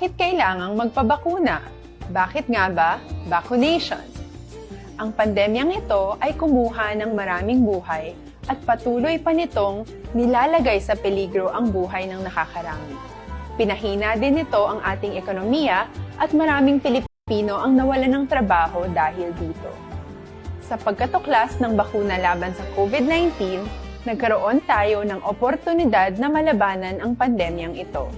Bakit kailangang magpabakuna? Bakit nga ba vaccination? Ang pandemyang ito ay kumuha ng maraming buhay at patuloy pa nitong nilalagay sa peligro ang buhay ng nakakarami. Pinahina din nito ang ating ekonomiya at maraming Pilipino ang nawalan ng trabaho dahil dito. Sa pagkatuklas ng bakuna laban sa COVID-19, nagkaroon tayo ng oportunidad na malabanan ang pandemyang ito.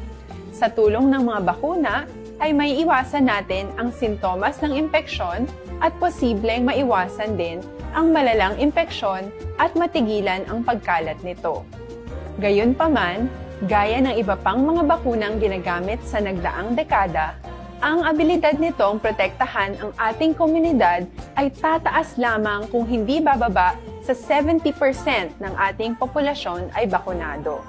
Sa tulong ng mga bakuna, ay may iwasan natin ang sintomas ng impeksyon at posibleng maiwasan din ang malalang impeksyon at matigilan ang pagkalat nito. Gayunpaman, gaya ng iba pang mga bakunang ginagamit sa nagdaang dekada, ang abilidad nitong protektahan ang ating komunidad ay tataas lamang kung hindi bababa sa 70% ng ating populasyon ay bakunado.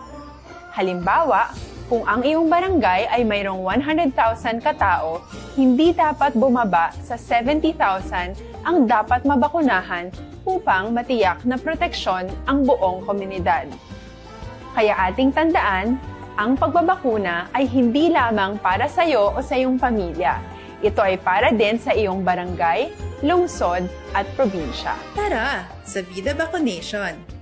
Halimbawa, kung ang iyong barangay ay mayroong 100,000 katao, hindi dapat bumaba sa 70,000 ang dapat mabakunahan upang matiyak na proteksyon ang buong komunidad. Kaya ating tandaan, ang pagbabakuna ay hindi lamang para sa iyo o sa iyong pamilya. Ito ay para din sa iyong barangay, lungsod at probinsya. Tara sa Vida Vaccination!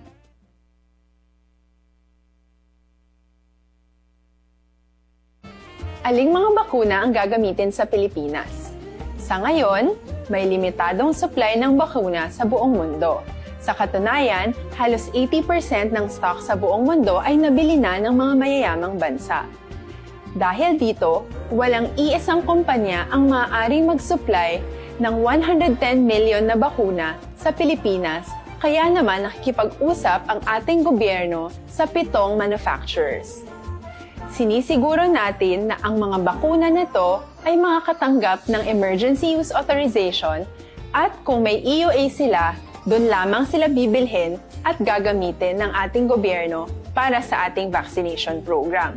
Aling mga bakuna ang gagamitin sa Pilipinas? Sa ngayon, may limitadong supply ng bakuna sa buong mundo. Sa katunayan, halos 80% ng stock sa buong mundo ay nabili na ng mga mayayamang bansa. Dahil dito, walang iisang kumpanya ang maaaring mag-supply ng 110 million na bakuna sa Pilipinas, kaya naman nakikipag-usap ang ating gobyerno sa 7 manufacturers. Sinisiguro natin na ang mga bakuna nito ay makakatanggap ng Emergency Use Authorization at kung may EUA sila, doon lamang sila bibilhin at gagamitin ng ating gobyerno para sa ating vaccination program.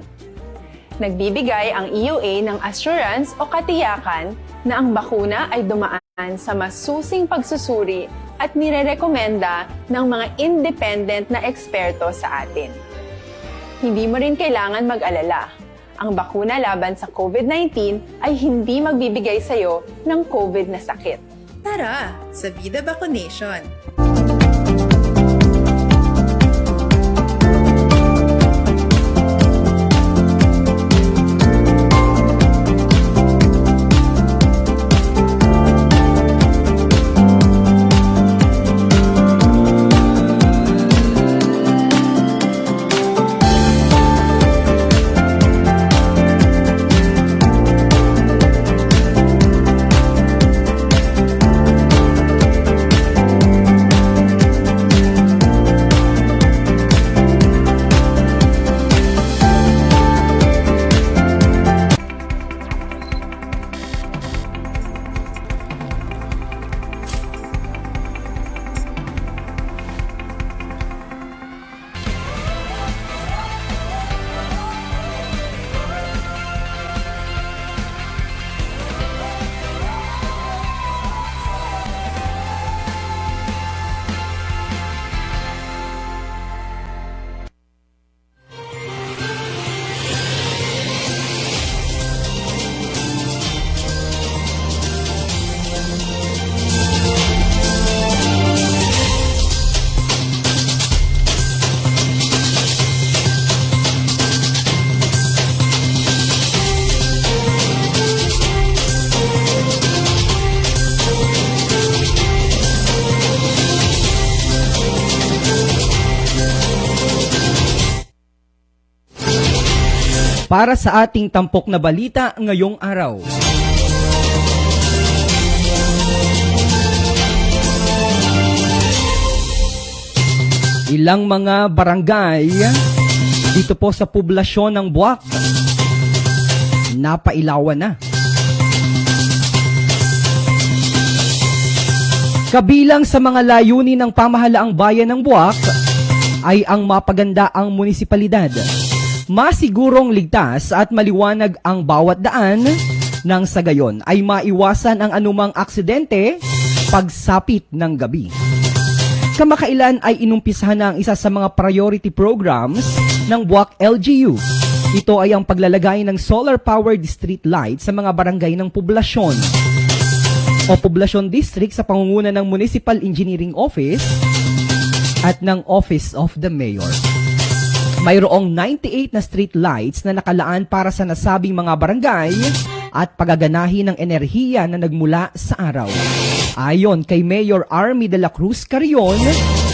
Nagbibigay ang EUA ng assurance o katiyakan na ang bakuna ay dumaan sa masusing pagsusuri at nirerekomenda ng mga independent na eksperto sa atin. Hindi mo rin kailangan mag-alala. Ang bakuna laban sa COVID-19 ay hindi magbibigay sa iyo ng COVID na sakit. Tara sa Vida Vaccination! Para sa ating tampok na balita ngayong araw. Ilang mga barangay dito po sa poblasyon ng Buwak napailawan na. Kabilang sa mga layunin ng pamahalaang bayan ng Buwak ay ang mapaganda ang munisipalidad. Masigurong ligtas at maliwanag ang bawat daan nang sa gayon ay maiwasan ang anumang aksidente pagsapit ng gabi. Kamakailan ay inumpisahan na ang isa sa mga priority programs ng Buwak LGU, Ito ay ang paglalagay ng solar-powered street light sa mga barangay ng poblasyon o poblasyon district sa pangunguna ng Municipal Engineering Office at ng Office of the Mayor. Mayroong 98 na street lights na nakalaan para sa nasabing mga barangay at pagaganahin ng enerhiya na nagmula sa araw. Ayon kay Mayor Army de la Cruz Carrion,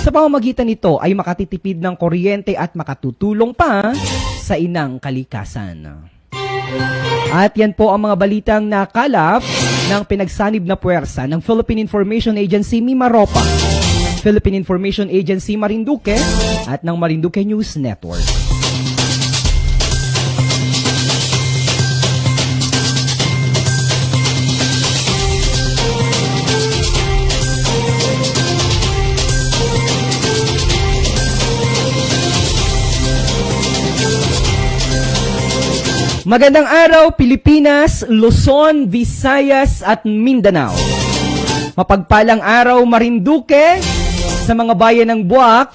sa pamamagitan nito ay makatitipid ng kuryente at makatutulong pa sa inang kalikasan. At yan po ang mga balitang nakalap ng pinagsanib na puwersa ng Philippine Information Agency Mimaropa, Philippine Information Agency Marinduque at ng Marinduque News Network. Magandang araw Pilipinas, Luzon, Visayas at Mindanao. Mapagpalang araw Marinduque, sa mga bayan ng Buwak,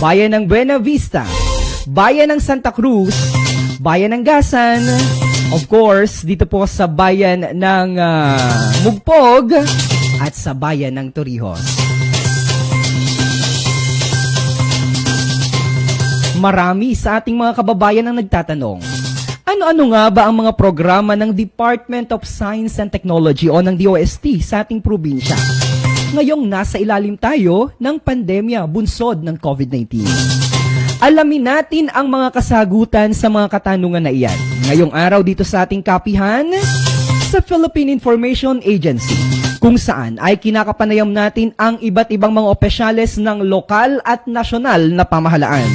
bayan ng Buena Vista, bayan ng Santa Cruz, bayan ng Gasan, of course, dito po sa bayan ng Mugpog at sa bayan ng Torrijos. Marami sa ating mga kababayan ang nagtatanong, ano-ano nga ba ang mga programa ng Department of Science and Technology o ng DOST sa ating probinsya? Ngayong nasa ilalim tayo ng pandemya bunsod ng COVID-19. Alamin natin ang mga kasagutan sa mga katanungan na iyan. Ngayong araw dito sa ating kapihan sa Philippine Information Agency, kung saan ay kinakapanayam natin ang iba't ibang mga opisyales ng lokal at nasyonal na pamahalaan.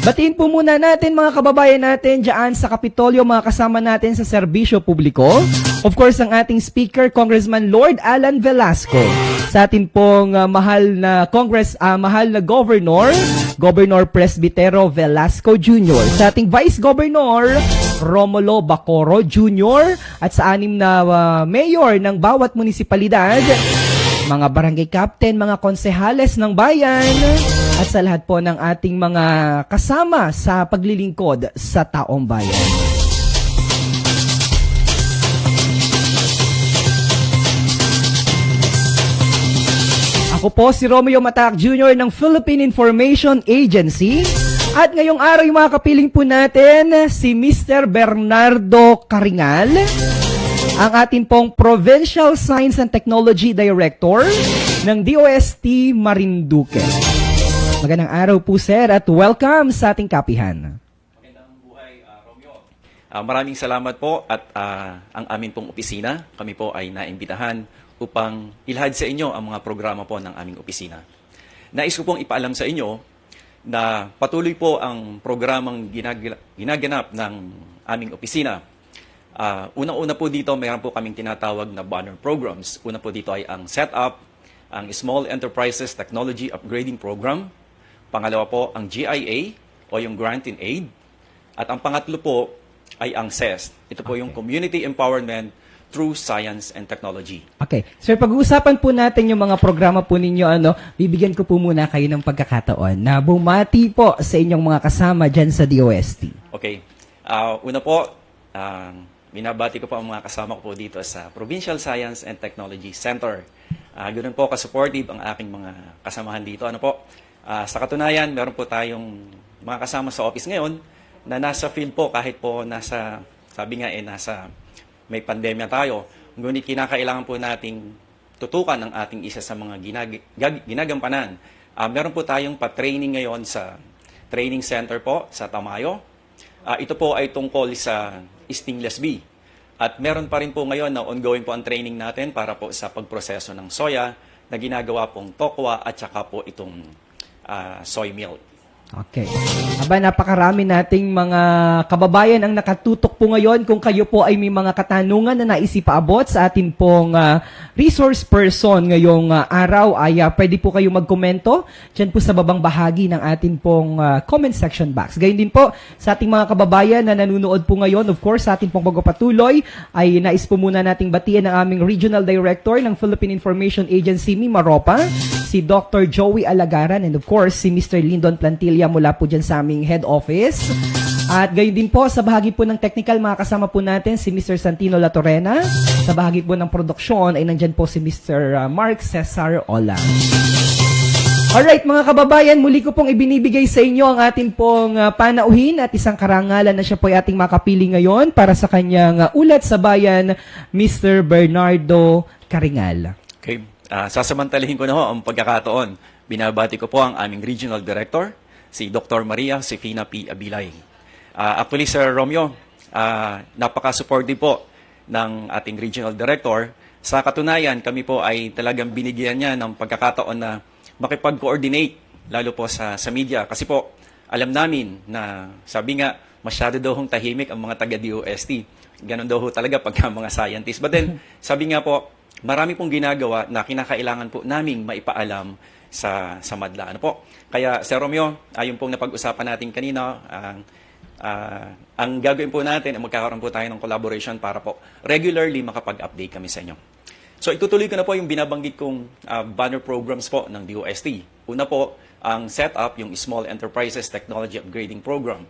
Batiin po muna natin mga kababayan natin dyan sa Kapitolyo, mga kasama natin sa serbisyo publiko. Of course, ang ating speaker, Congressman Lord Alan Velasco. Sa atin pong mahal na Governor, Governor Presbitero Velasco Jr. Sa ating Vice Governor, Romulo Bacoro Jr. At sa 6 na mayor ng bawat munisipalidad, mga barangay captain, mga konsehales ng bayan, at sa lahat po ng ating mga kasama sa paglilingkod sa taong bayan. Ako po si Romeo Matac Jr. ng Philippine Information Agency. At ngayong araw yung mga kapiling po natin, si Mr. Bernardo Caringal, ang atin pong Provincial Science and Technology Director ng DOST Marinduque. Magandang araw po sir at welcome sa ating kapihan. Magandang buhay, Romeo. Maraming salamat po at ang amin pong opisina, kami po ay naimbitahan upang ilahad sa inyo ang mga programa po ng aming opisina. Nais ko pong ipaalam sa inyo na patuloy po ang programang ginaganap ng aming opisina. Unang-una po dito, mayroon po kaming tinatawag na banner programs. Una po dito ay ang setup, ang Small Enterprises Technology Upgrading Program. Pangalawa po, ang GIA o yung Grant in Aid. At ang pangatlo po ay ang CEST. Ito po yung Community Empowerment through Science and Technology. Okay. Sir, pag-uusapan po natin yung mga programa po ninyo, bibigyan ko po muna kayo ng pagkakataon na bumati po sa inyong mga kasama dyan sa DOST. Okay. Una po, binabati ko po ang mga kasama ko po dito sa Provincial Science and Technology Center. Ganoon po ka-supportive ang aking mga kasamahan dito. Sa katunayan, meron po tayong mga kasama sa office ngayon na nasa field po kahit po nasa may pandemya tayo. Ngunit kinakailangan po nating tutukan ang ating isa sa mga ginagampanan. Meron po tayong pa-training ngayon sa training center po sa Tamayo. Ito po ay tungkol sa stainless bee. At meron pa rin po ngayon na ongoing po ang training natin para po sa pagproseso ng soya na ginagawa pong tokwa at saka po itong soy milk. Okay. Napakarami nating mga kababayan ang nakatutok po ngayon. Kung kayo po ay may mga katanungan na naisipaabot sa atin pong resource person ngayong araw, ay pwede po kayo magkomento dyan po sa babang bahagi ng atin pong comment section box. Gayun din po sa ating mga kababayan na nanonood po ngayon, of course, sa atin pong pagpapatuloy, ay nais po muna nating batiin ang aming Regional Director ng Philippine Information Agency Mimaropa, si Dr. Joey Alagaran, and of course, si Mr. Lyndon Plantilla mula po dyan sa aming head office. At gayon din po, sa bahagi po ng technical, makakasama po natin si Mr. Santino Latorena. Sa bahagi po ng produksyon ay nandyan po si Mr. Mark Cesar Ola. Alright mga kababayan, muli ko pong ibinibigay sa inyo ang ating pong panauhin at isang karangalan na siya po ay ating makapili ngayon para sa kanyang ulat sa bayan, Mr. Bernardo Caringal. Okay. Sasamantalahin ko na ho ang pagkakataon. Binabati ko po ang aming Regional Director, si Dr. Maria Josefina P. Abilay. Actually, Sir Romeo, napaka-supportive po ng ating Regional Director. Sa katunayan, kami po ay talagang binigyan niya ng pagkakataon na makipag-coordinate, lalo po sa media. Kasi po, alam namin na sabi nga, masyado daw hong tahimik ang mga taga-DOST. Ganon daw ho talaga pagka mga scientists. But then, sabi nga po, marami pong ginagawa na kinakailangan po naming maipaalam sa madla. Ano po? Kaya, Sir Romeo, yung pong napag-usapan natin kanina, ang gagawin po natin ay magkakaroon po tayo ng collaboration para po regularly makapag-update kami sa inyo. So itutuloy ko na po yung binabanggit kong banner programs po ng DOST. Una po, ang setup, yung Small Enterprises Technology Upgrading Program.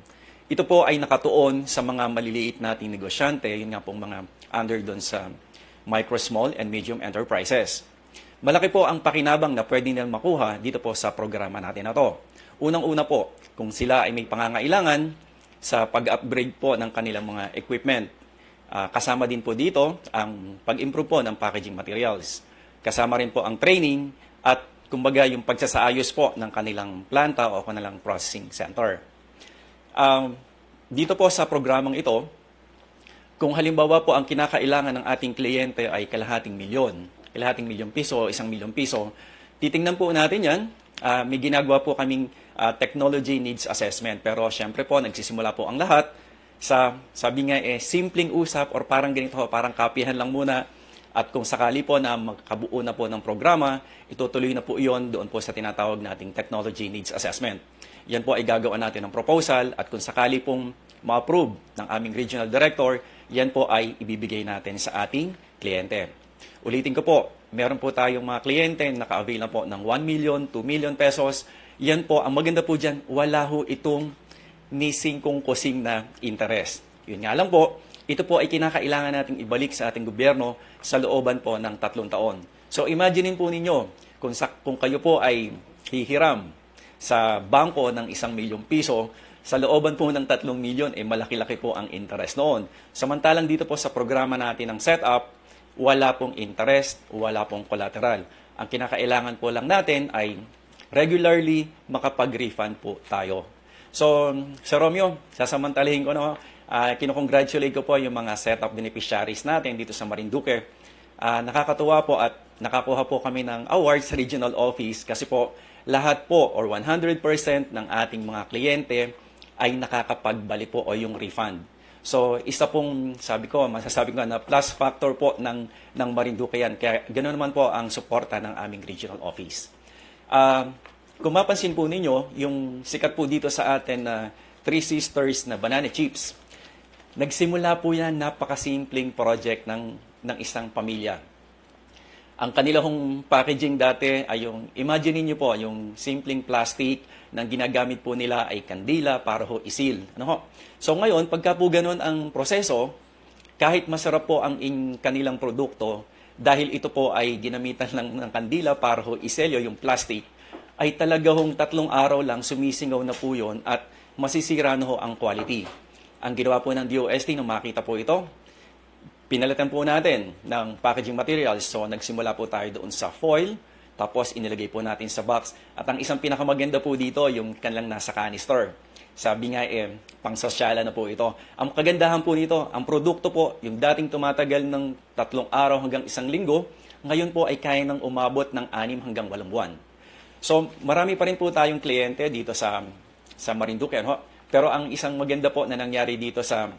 Ito po ay nakatuon sa mga maliliit nating negosyante, yun nga pong mga under doon sa micro, small, and medium enterprises. Malaki po ang pakinabang na pwede nilang makuha dito po sa programa natin na to. Unang-una po, kung sila ay may pangangailangan sa pag-upgrade po ng kanilang mga equipment. Kasama din po dito ang pag-improve po ng packaging materials. Kasama rin po ang training at kumbaga yung pagsasaayos po ng kanilang planta o kanilang processing center. Dito po sa programang ito, kung halimbawa po ang kinakailangan ng ating kliyente ay kalahating milyon piso o 1 milyon piso, titingnan po natin yan. May ginagawa po kaming technology needs assessment. Pero syempre po, nagsisimula po ang lahat sabi nga simpleng usap or parang ganito, parang kapihan lang muna. At kung sakali po na magkabuo na po ng programa, itutuloy na po iyon doon po sa tinatawag nating technology needs assessment. Yan po ay gagawa natin ng proposal at kung sakali pong ma-approve ng aming regional director, yan po ay ibibigay natin sa ating kliyente. Ulitin ko po, meron po tayong mga kliyente na naka-avail na po ng 1 million, 2 million pesos. Yan po, ang maganda po dyan, wala ho itong missing kung kusing na interest. Yun nga lang po, ito po ay kinakailangan nating ibalik sa ating gobyerno sa looban po ng 3 taon. So imaginein po ninyo, kung kayo po ay hihiram sa bangko ng 1 milyong piso, sa looban po ng 3 milyon, malaki-laki po ang interest noon. Samantalang dito po sa programa natin ng setup, wala pong interest, wala pong collateral. Ang kinakailangan po lang natin ay regularly makapag-refund po tayo. So, Sir Romeo, sasamantalahin ko na, kinukongratulate ko po yung mga setup beneficiaries natin dito sa Marinduque. Nakakatuwa po at nakakuha po kami ng awards sa regional office kasi po lahat po or 100% ng ating mga kliyente ay nakakapagbalik po o yung refund. So, isa pong masasabi ko na plus factor po ng Marinduque yan. Kaya ganoon naman po ang suporta ng aming regional office. Kung mapansin po ninyo, yung sikat po dito sa atin na Three Sisters na banana chips, nagsimula po yan napakasimpleng project ng isang pamilya. Ang kanilang packaging dati ay imagine niyo po, yung simpleng plastic na ginagamit po nila ay kandila para ho isil. So ngayon, pagka po ganun ang proseso, kahit masarap po ang kanilang produkto, dahil ito po ay ginamitan lang ng kandila para ho iselyo yung plastic, ay talaga hong 3 araw lang sumisingaw na po yun at masisira na ho ang quality. Ang ginawa po ng DOST nung makita po ito, pinalitan po natin ng packaging materials. So nagsimula po tayo doon sa foil, tapos inilagay po natin sa box. At ang isang pinakamaganda po dito, yung kanilang nasa canister. Sabi nga pang-sosyala na po ito. Ang kagandahan po nito, ang produkto po, yung dating tumatagal ng 3 araw hanggang 1 linggo, ngayon po ay kaya nang umabot ng 6 hanggang 8 buwan. So, marami pa rin po tayong kliyente dito sa Marinduque. Pero ang isang maganda po na nangyari dito sa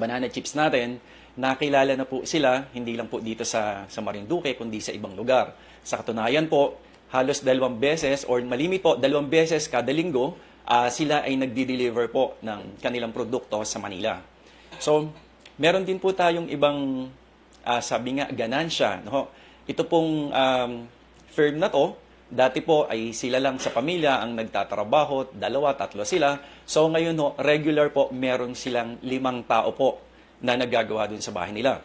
banana chips natin, nakilala na po sila, hindi lang po dito sa Marinduque, kundi sa ibang lugar. Sa katunayan po, halos 2 beses or malimit po 2 beses kada linggo, sila ay nagdi-deliver po ng kanilang produkto sa Manila. So, meron din po tayong ibang, sabi nga, ganansya. Ito pong firm na to, Dati po ay sila lang sa pamilya ang nagtatrabaho, 2, 3 sila. So ngayon ho, regular po, meron silang 5 tao po na nagagawa dun sa bahay nila.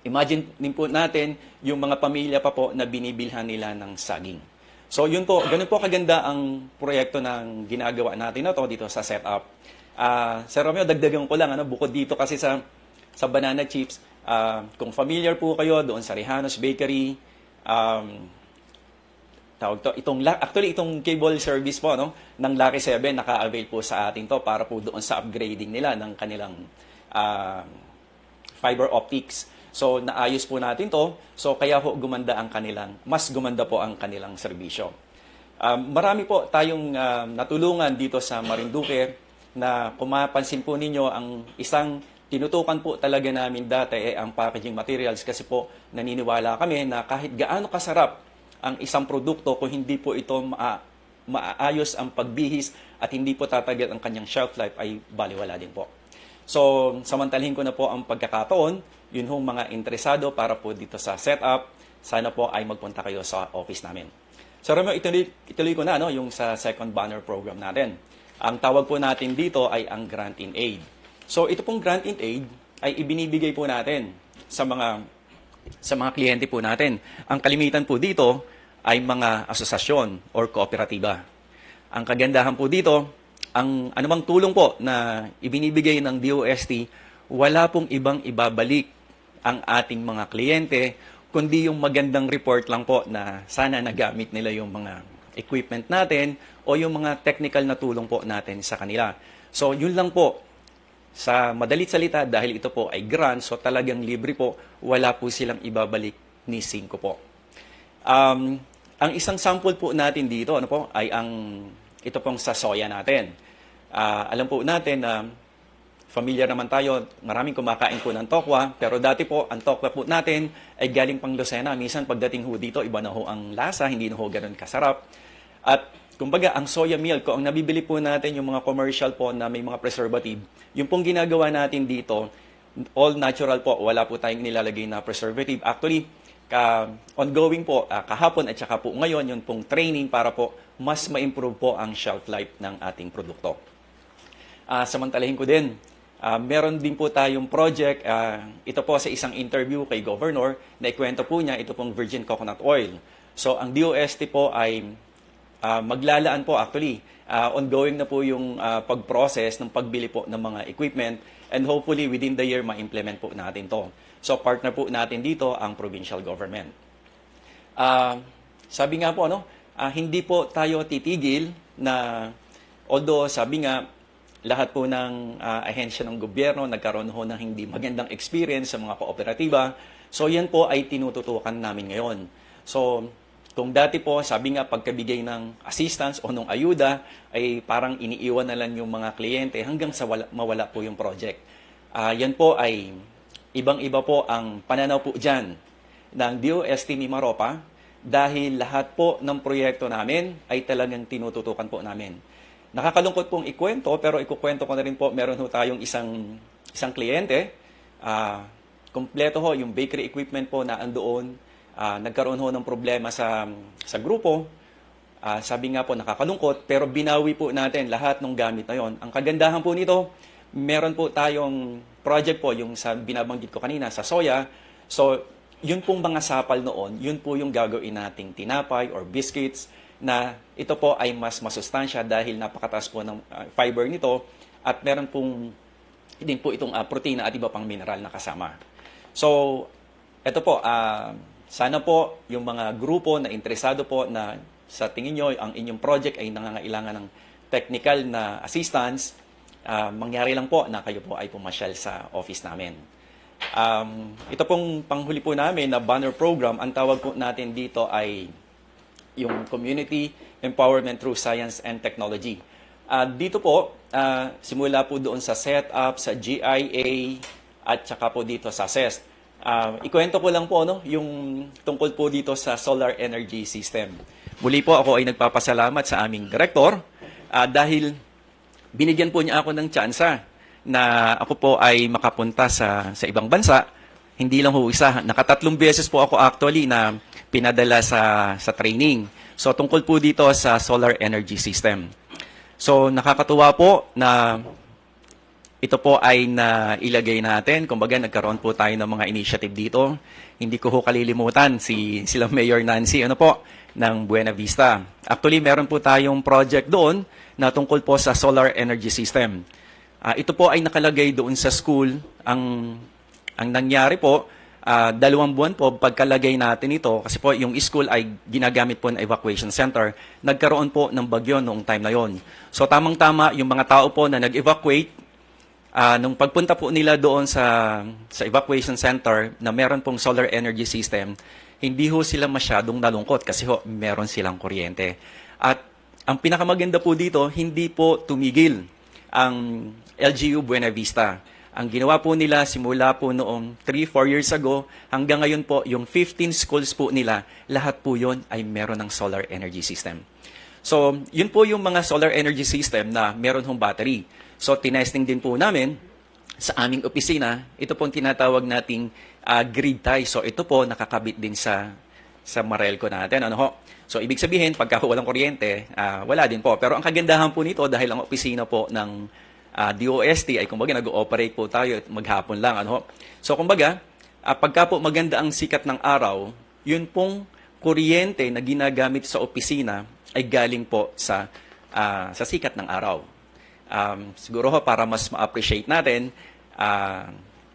Imagine din po natin yung mga pamilya pa po na binibilhan nila ng saging. So yun po, ganun po kaganda ang proyekto ng ginagawa natin na to dito sa setup. Sir Romeo, dagdagan ko lang, bukod dito kasi sa banana chips, kung familiar po kayo doon sa Rehanos Bakery, actually itong cable service po ng Lucky 7 naka-avail po sa atin to para po doon sa upgrading nila ng kanilang fiber optics. So naayos po natin to. So kaya po mas gumanda po ang kanilang serbisyo. Marami po tayong natulungan dito sa Marinduque na kung mapansin po ninyo, ang isang tinutukan po talaga namin dati ay ang packaging materials kasi po naniniwala kami na kahit gaano kasarap ang isang produkto kung hindi po ito maayos ang pagbihis at hindi po tatagal ang kanyang shelf life ay baliwala din po. So, samantalhin ko na po ang pagkakataon, yun hong mga interesado para po dito sa setup, sana po ay magpunta kayo sa office namin. So, Romeo, ituloy ko na yung sa second banner program natin. Ang tawag po natin dito ay ang Grant in Aid. So, ito pong Grant in Aid ay ibinibigay po natin sa mga kliyente po natin. Ang kalimitan po dito ay mga asosasyon or kooperatiba. Ang kagandahan po dito, ang anumang tulong po na ibinibigay ng DOST, wala pong ibang ibabalik ang ating mga kliyente, kundi yung magandang report lang po na sana nagamit nila yung mga equipment natin o yung mga technical na tulong po natin sa kanila. So, yun lang po. Sa madalit salita, dahil ito po ay grant, so talagang libre po, wala po silang ibabalik ni Cinco po. Ang isang sample po natin dito, ay ito pong sa soya natin. Alam po natin na familiar naman tayo, maraming kumakain po ng tokwa, pero dati po, ang tokwa po natin ay galing pang Lucena. Minsan pagdating ho dito, iba na ho ang lasa, hindi na ho ganun kasarap. At kumbaga, ang soya milk, kung ang nabibili po natin yung mga commercial po na may mga preservative, yung pong ginagawa natin dito, all natural po, wala po tayong nilalagay na preservative. Actually, ongoing po, kahapon at saka po ngayon, yung pong training para po mas ma-improve po ang shelf life ng ating produkto. Samantalahin ko din, meron din po tayong project, ito po sa isang interview kay Governor, na ikwento po niya, ito pong virgin coconut oil. So, ang DOST po ay maglalaan po actually, ongoing na po yung pag-process ng pagbili po ng mga equipment and hopefully within the year ma-implement po natin to. So partner po natin dito ang provincial government. Sabi nga po, hindi po tayo titigil na although sabi nga lahat po ng ahensya ng gobyerno nagkaroon ho ng hindi magandang experience sa mga kooperatiba. So yan po ay tinututukan namin ngayon. So kung dati po, sabi nga, pagkabigay ng assistance o ng ayuda, ay parang iniiwan na lang yung mga kliyente hanggang sa mawala po yung project. Yan po ay ibang-iba po ang pananaw po dyan ng DOST Mimaropa dahil lahat po ng proyekto namin ay talagang tinututukan po namin. Nakakalungkot pong ikwento, pero ikukwento ko na rin po, meron ho tayong isang kliyente, kompleto ho yung bakery equipment po na andoon. Nagkaroon ho ng problema sa grupo. Sabi nga po nakakalungkot, pero binawi po natin lahat ng gamit na yon. Ang kagandahan po nito, meron po tayong project po, yung sa binabanggit ko kanina, sa soya. So, yun pong mga sapal noon, yun po yung gagawin nating tinapay or biscuits na ito po ay mas masustansya dahil napakataas po ng fiber nito at meron pong din po itong protina at iba pang mineral na kasama. So, ito po, sana po yung mga grupo na interesado po na sa tingin nyo ang inyong project ay nangangailangan ng technical na assistance, mangyari lang po na kayo po ay pumasyal sa office namin. Ito pong panghuli po namin na banner program, ang tawag po natin dito ay yung Community Empowerment through Science and Technology. Dito po, simula po doon sa setup, sa GIA, at saka po dito sa CEST. Ikwento ko lang po yung tungkol po dito sa solar energy system. Muli po ako ay nagpapasalamat sa aming direktor dahil binigyan po niya ako ng tsansa na ako po ay makapunta sa ibang bansa. Hindi lang ho isa, nakatatlong beses po ako actually na pinadala sa training. So tungkol po dito sa solar energy system. So nakakatuwa po na ito po ay nailagay natin. Kumbaga, nagkaroon po tayo ng mga initiative dito. Hindi ko ho kalilimutan sila Mayor Nancy ng Buena Vista. Actually, meron po tayong project doon na tungkol po sa solar energy system. Ito po ay nakalagay doon sa school. Ang nangyari po, 2 buwan po pagkalagay natin ito, kasi po yung school ay ginagamit po ng evacuation center, nagkaroon po ng bagyo noong time na yon. So tamang-tama yung mga tao po na nag-evacuate, nung pagpunta po nila doon sa evacuation center na meron pong solar energy system, hindi ho sila masyadong nalungkot kasi ho meron silang kuryente. At ang pinakamaganda po dito, hindi po tumigil ang LGU Buena Vista. Ang ginawa po nila simula po noong 3-4 years ago, hanggang ngayon po, yung 15 schools po nila, lahat po yun ay meron ng solar energy system. So, yun po yung mga solar energy system na meron hong battery. So, tinesting din po namin sa aming opisina, ito pong tinatawag nating grid tie. So, ito po nakakabit din sa Marelco natin. So, ibig sabihin, pagka walang kuryente, wala din po. Pero ang kagandahan po nito, dahil ang opisina po ng DOST ay kumbaga nag-ooperate po tayo maghapon lang. So, kumbaga, pagka po maganda ang sikat ng araw, yun pong kuryente na ginagamit sa opisina ay galing po sa sikat ng araw. Siguro para mas ma-appreciate natin,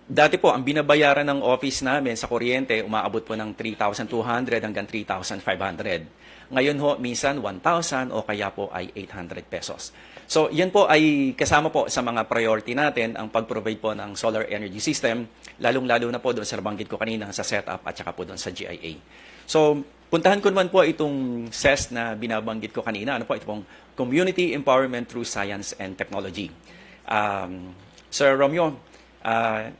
dati po ang binabayaran ng office namin sa kuryente, umaabot po ng 3,200 hanggang 3,500. Ngayon ho, minsan 1,000 o kaya po ay 800 pesos. So, yan po ay kasama po sa mga priority natin ang pag-provide po ng solar energy system, lalong-lalo na po doon sa nabanggit ko kanina sa setup at saka po doon sa GIA. So, puntahan ko naman po itong CES na binabanggit ko kanina. Ito pong Community Empowerment Through Science and Technology. Sir Romeo,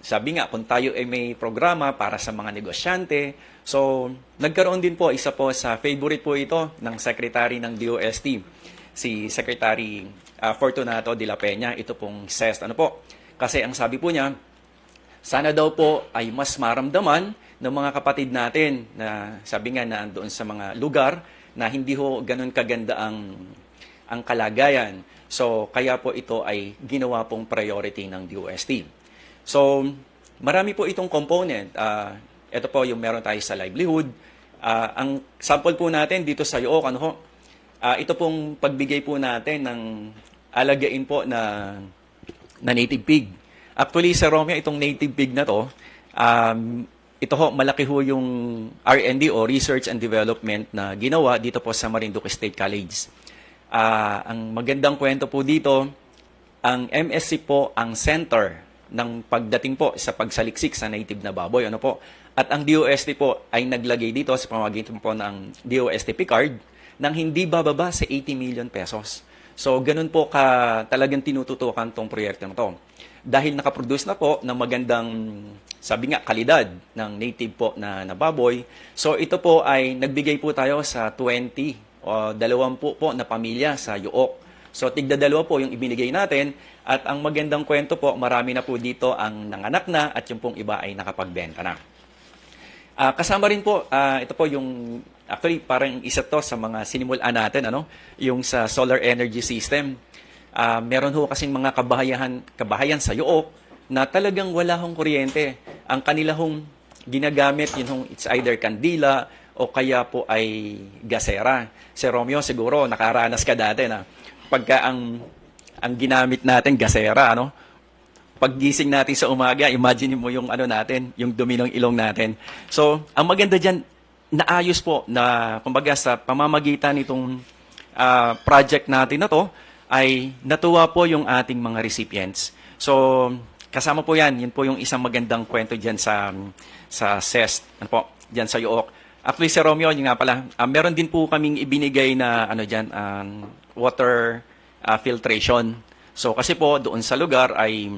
sabi nga, kung tayo ay may programa para sa mga negosyante, so nagkaroon din po, isa po sa favorite po ito ng Secretary ng DOST, si Secretary Fortunato de la Peña, ito pong CES. Kasi ang sabi po niya, sana daw po ay mas maramdaman ng mga kapatid natin na sabi nga na doon sa mga lugar na hindi ho ganun kaganda ang kalagayan. So, kaya po ito ay ginawa pong priority ng DOST. So, marami po itong component. Ito po yung meron tayo sa livelihood. Ang sample po natin dito sa Yook, ito pong pagbigay po natin ng alagain po na native pig. Actually, sa Romeo, itong native pig na to, ito ho, malaki ho yung R&D o Research and Development na ginawa dito po sa Marinduque State College. Ang magandang kwento po dito, ang MSC po ang center ng pagdating po sa pagsaliksik sa native na baboy. At ang DOST po ay naglagay dito sa pamamagitan po ng DOST Picard ng hindi bababa sa 80 million pesos. So, ganun po talagang tinututukan tong proyekto na to. Dahil nakaproduce na po ng magandang, sabi nga, kalidad ng native po na baboy. So, ito po ay nagbigay po tayo sa 20 o 20 po na pamilya sa Yook. So, tigda-2 po yung ibinigay natin. At ang magandang kwento po, marami na po dito ang nanganak na at yung pong iba ay nakapagbenta na. Kasama rin po, ito po yung, actually, parang isa to sa mga sinimulan natin, yung sa solar energy system. Meron ho kasing mga kabahayan sa Yook na talagang wala hong kuryente. Ang kanila hong ginagamit, it's either kandila o kaya po ay gasera. Si Romeo, siguro, nakaranas ka dati na pagka ang ginamit natin, gasera, paggising natin sa umaga, imagine mo yung yung dumi ng ilong natin. So, ang maganda dyan, naayos po na, kumbaga, sa pamamagitan nitong project natin na to, ay natuwa po yung ating mga recipients. So, kasama po yan. Yun po yung isang magandang kwento dyan sa CES, dyan sa Yook. Actually, si Romeo, yun nga pala, meron din po kaming ibinigay na, water filtration. So, kasi po, doon sa lugar ay,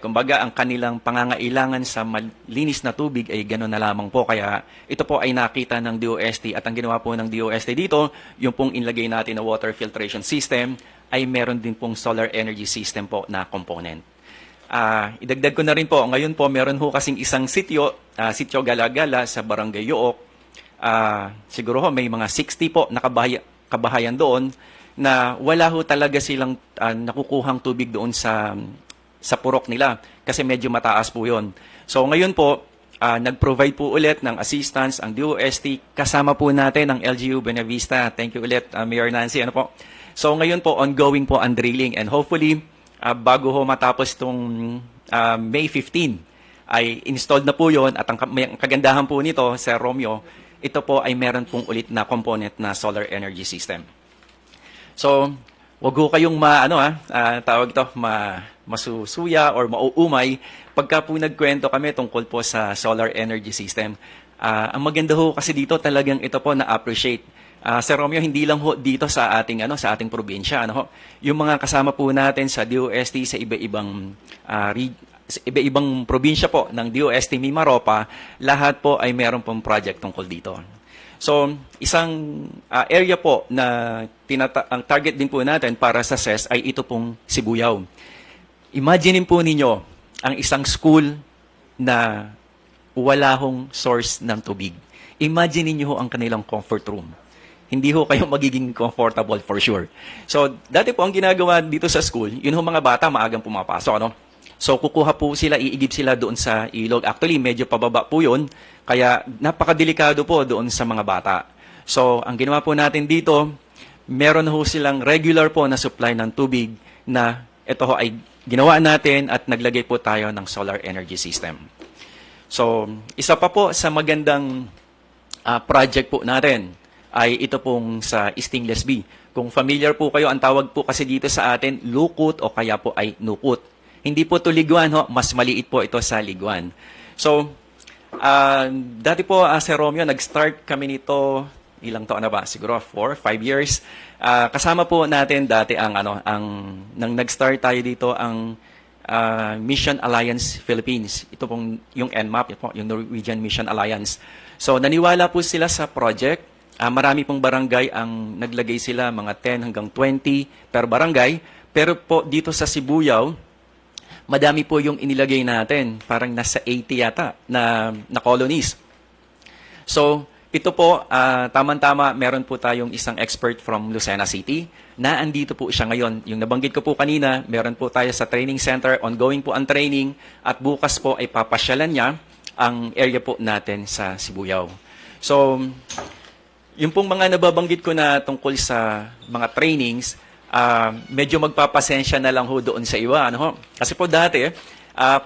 kumbaga, ang kanilang pangangailangan sa malinis na tubig ay gano'n na lamang po. Kaya, ito po ay nakita ng DOST at ang ginawa po ng DOST dito, yung pong inlagay natin na water filtration system, ay meron din pong solar energy system po na component. Idagdag ko na rin po, ngayon po, meron ho kasing isang sityo Galagala sa Barangay Yook, siguro ho, may mga 60 po na kabahayan doon na wala ho talaga silang nakukuhang tubig doon sa purok nila kasi medyo mataas po yon. So ngayon po, nag-provide po ulit ng assistance ang DOST kasama po natin ang LGU Buena Vista. Thank you ulit, Mayor Nancy. Ano po? So ngayon po, ongoing po ang drilling and hopefully, bago ho matapos itong May 15, ay installed na po yon at ang kagandahan po nito, Sir Romeo, ito po ay meron pong ulit na component na solar energy system. So, wag ho kayong tawag to, masusuya or mauumay pagka po nagkwento kami tungkol po sa solar energy system. Ang maganda ho kasi dito talagang ito po na-appreciate. Sir Romeo, hindi lang ho dito sa ating probinsya, yung mga kasama po natin sa DOST sa iba-ibang probinsya po ng DOST Mimaropa, lahat po ay meron pong project tungkol dito. So, isang area po na ang target din po natin para sa CES ay ito pong Sibuyaw. Imaginin po ninyo ang isang school na wala hong source ng tubig. Imagine niyo ang kanilang comfort room. Hindi ho kayo magiging comfortable for sure. So, dati po ang ginagawa dito sa school, yun ho mga bata maagang pumapasok, So, kukuha po sila, iigib sila doon sa ilog. Actually, medyo pababa po yun, kaya napakadelikado po doon sa mga bata. So, ang ginawa po natin dito, meron ho silang regular po na supply ng tubig na ito ho ay ginawa natin at naglagay po tayo ng solar energy system. So, isa pa po sa magandang project po natin ay ito pong sa Stingless B. Kung familiar po kayo, ang tawag po kasi dito sa atin, lukut o kaya po ay nukut. Hindi po ito liguan, mas maliit po ito sa liguan. So, dati po, Sir Romeo, nag-start kami nito, ilang taon na ba? Siguro 4, 5 years. Kasama po natin dati nang nag-start tayo dito, ang Mission Alliance Philippines. Ito pong yung NMAP, yung Norwegian Mission Alliance. So, naniwala po sila sa project. Marami pong barangay ang naglagay sila, mga 10 hanggang 20 per barangay. Pero po dito sa Sibuyaw, madami po yung inilagay natin. Parang nasa 80 yata na colonies. So, ito po, tama-tama, meron po tayong isang expert from Lucena City na andito po siya ngayon. Yung nabanggit ko po kanina, meron po tayo sa training center, ongoing po ang training, at bukas po ay papasyalan niya ang area po natin sa Sibuyaw. So, yung pong mga nababanggit ko na tungkol sa mga trainings, medyo magpapasensya na lang ho doon sa iba. Kasi po dati,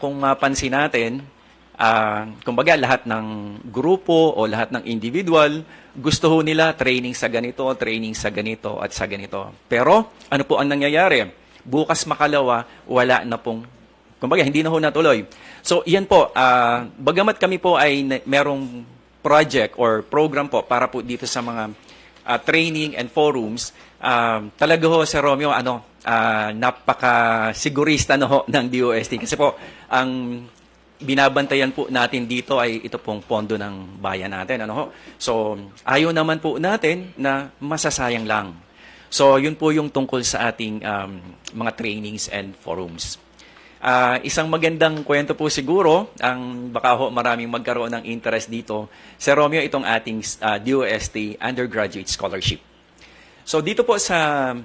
kung mapansin natin, kumbaga lahat ng grupo o lahat ng individual, gusto ho nila training sa ganito at sa ganito. Pero ano po ang nangyayari? Bukas makalawa, wala na pong, kumbaga hindi na ho natuloy. So iyan po, bagamat kami po ay merong project or program po para po dito sa mga training and forums, talaga ho, Sir Romeo, napaka-sigurista ng DOST. Kasi po, ang binabantayan po natin dito ay ito pong pondo ng bayan natin. So, ayaw naman po natin na masasayang lang. So, yun po yung tungkol sa ating mga trainings and forums. Isang magandang kwento po siguro, ang baka ho maraming magkaroon ng interest dito, Sir Romeo, itong ating DOST Undergraduate Scholarship. So dito po sa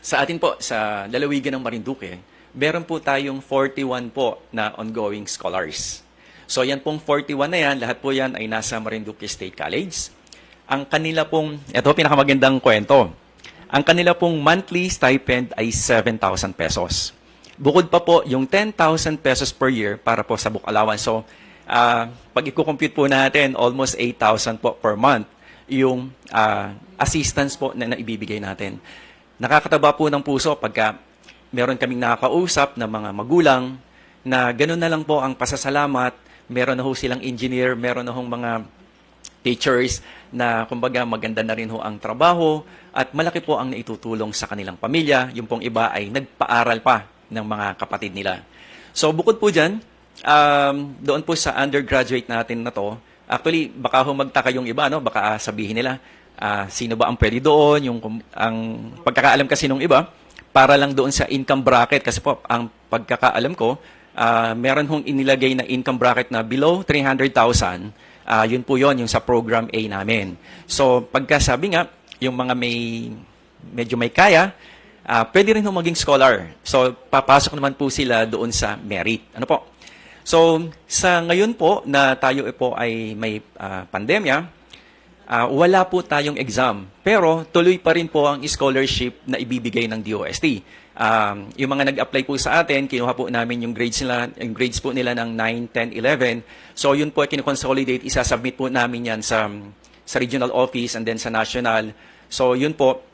atin po, sa lalawigan ng Marinduque, meron po tayong 41 po na ongoing scholars. So yan pong 41 na yan, lahat po yan ay nasa Marinduque State College. Ang kanila pong, ito pinakamagandang kwento, ang kanila pong monthly stipend ay 7,000 pesos. Bukod pa po yung 10,000 pesos per year para po sa book allowance. So, pag i-compute po natin, almost 8,000 po per month yung assistance po na ibibigay natin. Nakakataba po ng puso pagka meron kaming nakakausap na mga magulang na gano'n na lang po ang pasasalamat. Meron na ho silang engineer, meron na hong mga teachers na kumbaga maganda na rin ho ang trabaho at malaki po ang naitutulong sa kanilang pamilya. Yung pong iba ay nagpaaral pa ng mga kapatid nila. So bukod po dyan, doon po sa undergraduate natin na to, actually baka ho magtaka yung iba, baka sabihin nila, sino ba ang pwede doon? Ang pagkakaalam kasi nung iba, para lang doon sa income bracket, kasi po ang pagkakaalam ko, meron hong inilagay na income bracket na below 300,000 Yun po yun, yung sa Program A namin. So, pagkasabi nga, yung mga medyo may kaya, pwede rin maging scholar. So, papasok naman po sila doon sa merit. Ano po? So, sa ngayon po na tayo po ay may pandemya, wala po tayong exam. Pero, tuloy pa rin po ang scholarship na ibibigay ng DOST. Yung mga nag-apply po sa atin, kinuha po namin yung grades po nila ng 9, 10, 11. So, yun po ay kinoconsolidate, isasubmit po namin yan sa regional office and then sa national. So, yun po,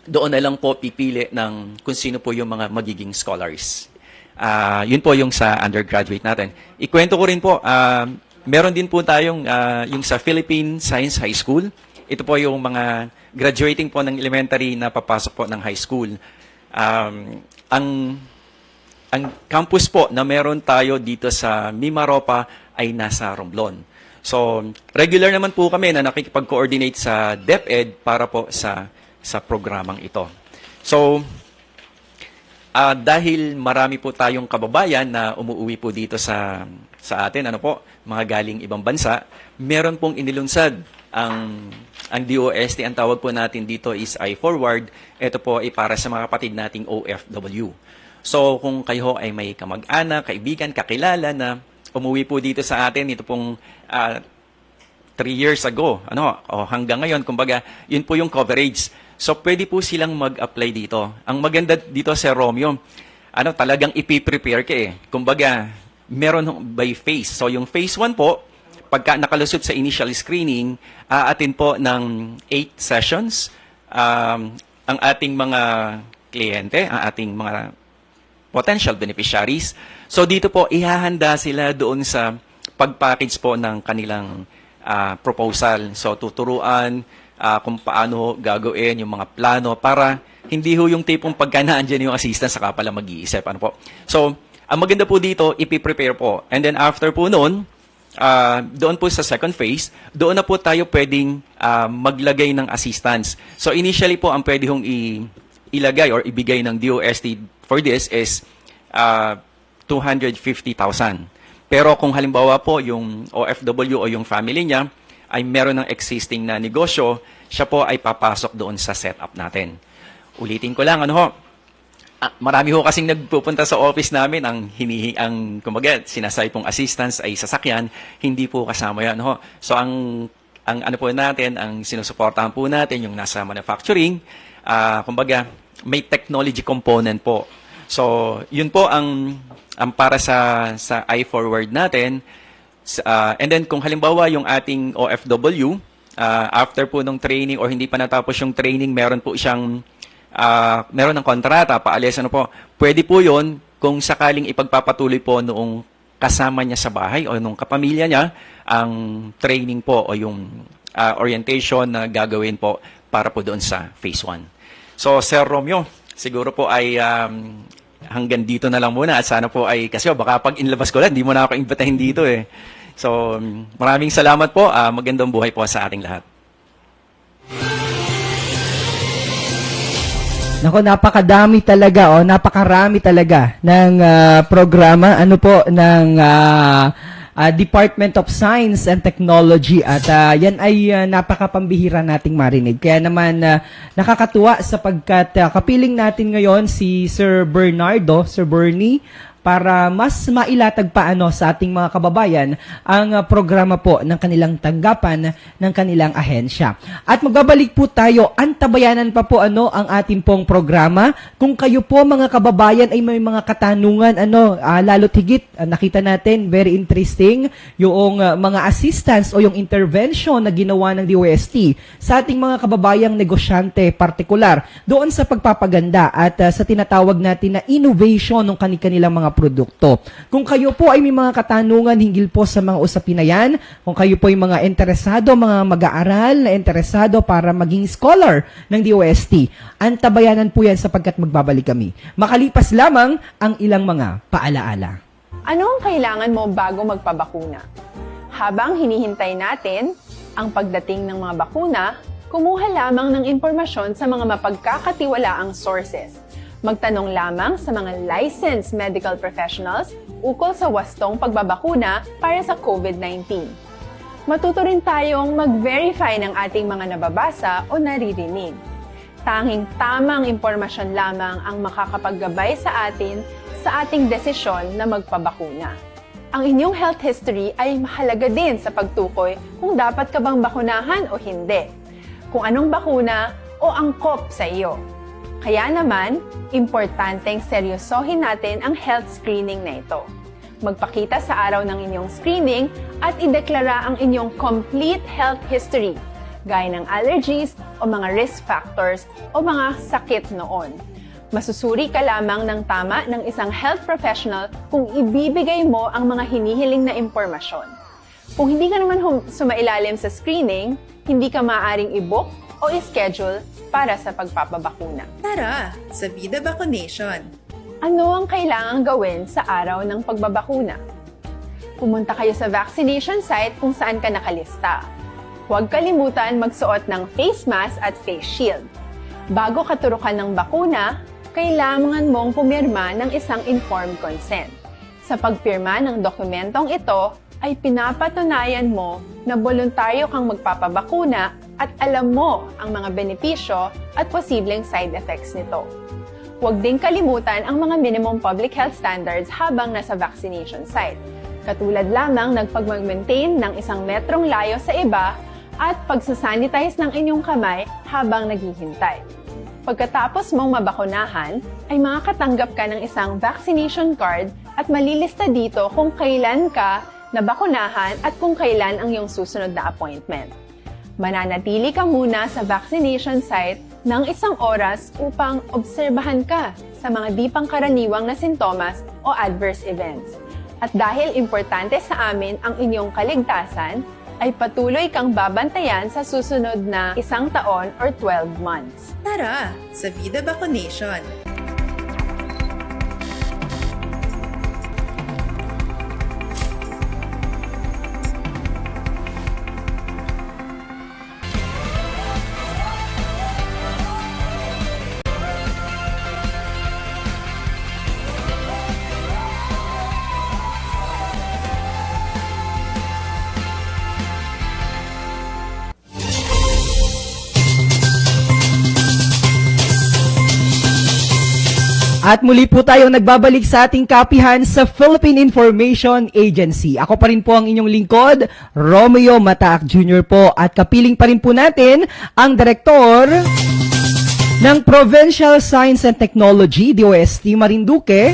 doon na lang po pipili ng kung sino po yung mga magiging scholars. Yun po yung sa undergraduate natin. Ikwento ko rin po, meron din po tayong yung sa Philippine Science High School. Ito po yung mga graduating po ng elementary na papasok po ng high school. Ang campus po na meron tayo dito sa Mimaropa ay nasa Romblon. So, regular naman po kami na nakikipag-coordinate sa DepEd para po sa programang ito. So, dahil marami po tayong kababayan na umuwi po dito sa atin, mga galing ibang bansa, meron pong inilunsad ang DOST, ang tawag po natin dito is iForward. Ito po ay para sa mga kapatid nating OFW. So, kung kayo ay may kamag-anak, kaibigan, kakilala na umuwi po dito sa atin, ito pong 3 years ago, hanggang ngayon, kumbaga, yun po yung coverage. So, pwede po silang mag-apply dito. Ang maganda dito sa Romeo, talagang ipiprepare ka eh. Kumbaga, meron by phase. So, yung phase 1 po, pagka nakalusot sa initial screening, aatin po ng 8 sessions. Ang ating mga kliyente, ang ating mga potential beneficiaries. So, dito po, ihahanda sila doon sa pag-package po ng kanilang proposal. So, tuturuan kung paano gagawin yung mga plano para hindi ho yung tipong pagka naandyan yung assistant saka pala mag-iisip. So, ang maganda po dito, ipiprepare po. And then after po noon, doon po sa second phase, doon na po tayo pwedeng maglagay ng assistance. So, initially po, ang pwede hong ilagay or ibigay ng DOST for this is 250,000. Pero kung halimbawa po yung OFW o yung family niya ay meron ng existing na negosyo, siya po ay papasok doon sa setup natin. Ulitin ko lang, marami ho kasing nagpupunta sa office namin, kumbaga, sinasay pong assistance ay sasakyan, hindi po kasama yan. So, ang po natin, ang sinusuportahan po natin, yung nasa manufacturing, kumbaga, may technology component po. So, yun po ang para sa iForward natin. And then, kung halimbawa yung ating OFW, after po ng training or hindi pa natapos yung training, meron po siyang meron ng kontrata, paalis, pwede po yon kung sakaling ipagpapatuloy po noong kasama niya sa bahay o nung kapamilya niya, ang training po o yung orientation na gagawin po para po doon sa phase 1. So, Sir Romeo, siguro po ay hanggang dito na lang muna at sana po ay, kasi baka pag inlabas ko lang, hindi mo na ako imbitahin dito eh. So, maraming salamat po. Magandang buhay po sa ating lahat. Nako, napakarami talaga ng programa ng Department of Science and Technology at yan ay napakapambihira nating marinig. Kaya naman nakakatuwa sapagkat kapiling natin ngayon si Sir Bernie, para mas mailatag pa sa ating mga kababayan ang programa po ng kanilang tanggapan ng kanilang ahensya. At magbabalik po tayo, antabayanan pa po ang ating pong programa. Kung kayo po mga kababayan ay may mga katanungan, lalo't higit, nakita natin, very interesting, yung mga assistance o yung intervention na ginawa ng DOST sa ating mga kababayang negosyante partikular doon sa pagpapaganda at sa tinatawag natin na innovation ng kanilang mga produkto. Kung kayo po ay may mga katanungan hinggil po sa mga usapin na yan, kung kayo po ay mga interesado, mga mag-aaral na interesado para maging scholar ng DOST, antabayanan po yan sapagkat magbabalik kami. Makalipas lamang ang ilang mga paalaala. Ano ang kailangan mo bago magpabakuna? Habang hinihintay natin ang pagdating ng mga bakuna, kumuha lamang ng impormasyon sa mga mapagkakatiwalaang sources. Magtanong lamang sa mga licensed medical professionals ukol sa wastong pagbabakuna para sa COVID-19. Matuto rin tayong mag-verify ng ating mga nababasa o naririnig. Tanging tamang impormasyon lamang ang makakapaggabay sa ating desisyon na magpabakuna. Ang inyong health history ay mahalaga din sa pagtukoy kung dapat ka bang bakunahan o hindi, kung anong bakuna o angkop sa iyo. Kaya naman, importanteng seryosohin natin ang health screening na ito. Magpakita sa araw ng inyong screening at ideklara ang inyong complete health history, gaya ng allergies o mga risk factors o mga sakit noon. Masusuri ka lamang ng tama ng isang health professional kung ibibigay mo ang mga hinihiling na impormasyon. Kung hindi ka naman sumailalim sa screening, hindi ka maaaring i-book o i-schedule para sa pagpapabakuna. Tara sa Vida Vaccination. Ano ang kailangang gawin sa araw ng pagbabakuna? Pumunta kayo sa vaccination site kung saan ka nakalista. Huwag kalimutan magsuot ng face mask at face shield. Bago ka turukan ng bakuna, kailangan mong pumirma ng isang informed consent. Sa pagpirma ng dokumentong ito, ay pinapatunayan mo na voluntaryo kang magpapabakuna at alam mo ang mga benepisyo at posibleng side effects nito. Huwag din kalimutan ang mga minimum public health standards habang nasa vaccination site. Katulad lamang nagpag-maintain ng 1 metrong layo sa iba at pagsasanitize ng inyong kamay habang naghihintay. Pagkatapos mong mabakunahan, ay makakatanggap ka ng isang vaccination card at malilista dito kung kailan ka nabakunahan at kung kailan ang iyong susunod na appointment. Mananatili ka muna sa vaccination site ng 1 oras upang obserbahan ka sa mga di pangkaraniwang na sintomas o adverse events. At dahil importante sa amin ang inyong kaligtasan, ay patuloy kang babantayan sa susunod na 1 taon or 12 months. Tara sa Vida Vaccination. At muli po tayong nagbabalik sa ating kapihan sa Philippine Information Agency. Ako pa rin po ang inyong lingkod, Romeo Mataak Jr. po. At kapiling pa rin po natin ang Direktor ng Provincial Science and Technology, DOST Marinduque,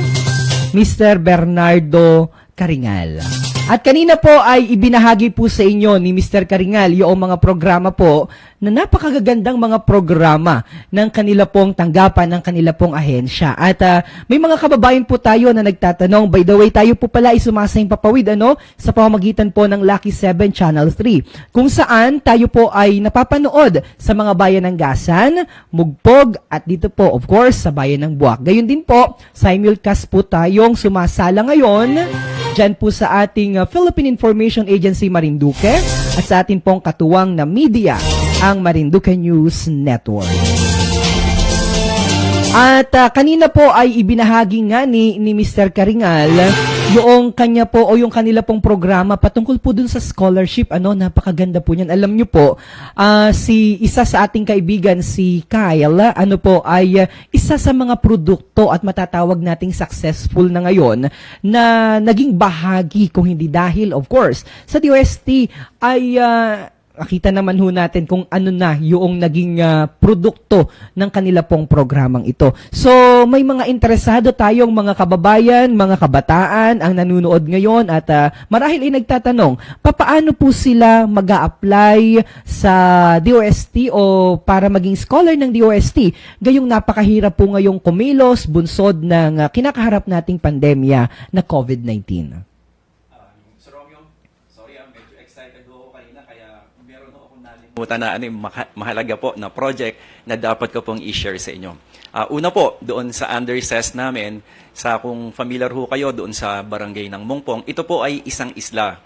Mr. Bernardo Caringal. At kanina po ay ibinahagi po sa inyo ni Mr. Caringal yung mga programa po na napakagagandang mga programa ng kanila pong tanggapan, ng kanila pong ahensya. At may mga kababayan po tayo na nagtatanong, by the way, tayo po pala ay sumasayang papawid sa pamamagitan po ng Lucky 7 Channel 3, kung saan tayo po ay napapanood sa mga bayan ng Gasan, Mugpog, at dito po, of course, sa bayan ng Buwak. Gayun din po, simulcast po tayong sumasala ngayon dyan po sa ating Philippine Information Agency Marinduque at sa ating pong katuwang na media, ang Marinduque News Network. At kanina po ay ibinahagi nga ni Mr. Caringal yung kanya po o yung kanila pong programa patungkol po dun sa scholarship. Napakaganda po niyan. Alam niyo po, si isa sa ating kaibigan, si Kyle, ay isa sa mga produkto at matatawag nating successful na ngayon na naging bahagi, kung hindi dahil, of course, sa DOST ay nakita naman ho natin kung ano na yung naging produkto ng kanila pong programang ito. So, may mga interesado tayong mga kababayan, mga kabataan ang nanunood ngayon at marahil ay nagtatanong, papaano po sila mag-a-apply sa DOST o para maging scholar ng DOST? Gayong napakahirap po ngayong kumilos, bunsod ng kinakaharap nating pandemya na COVID-19. Mahalaga po na project na dapat ko pong i-share sa inyo. Una po, doon sa undersess namin, sa kung familiar ho kayo doon sa barangay ng Mongpong, ito po ay isang isla.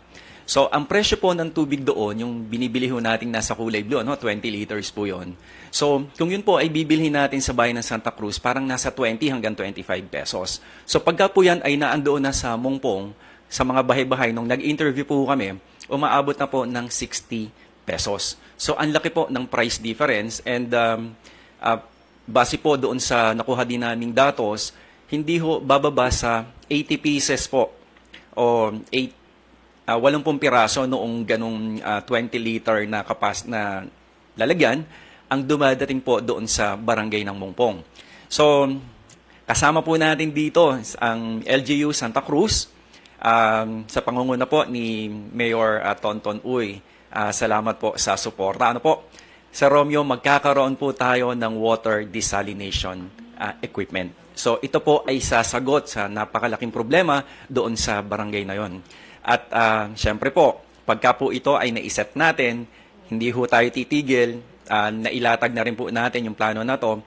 So, ang presyo po ng tubig doon, yung binibili ho natin nasa kulay blue, 20 liters po yon. So, kung yun po ay bibilhin natin sa bayan ng Santa Cruz, parang nasa 20 hanggang 25 pesos. So, pagka po yan ay naandoon na sa Mongpong, sa mga bahay-bahay, nung nag-interview po kami, umaabot na po ng 60 pesos. So, ang laki po ng price difference and base po doon sa nakuha din naming datos, hindi ho bababa sa 80 pieces po o 80 piraso noong ganong 20-liter na na lalagyan ang dumadating po doon sa barangay ng Mungpong. So, kasama po natin dito ang LGU Santa Cruz sa pangunguna po ni Mayor Tonton Uy. Salamat po sa suporta. Ano po? Sa Romeo, magkakaroon po tayo ng water desalination equipment. So, ito po ay sasagot sa napakalaking problema doon sa barangay na yon. At syempre po, pagka po ito ay naiset natin, hindi ho tayo titigil, nailatag na rin po natin yung plano na to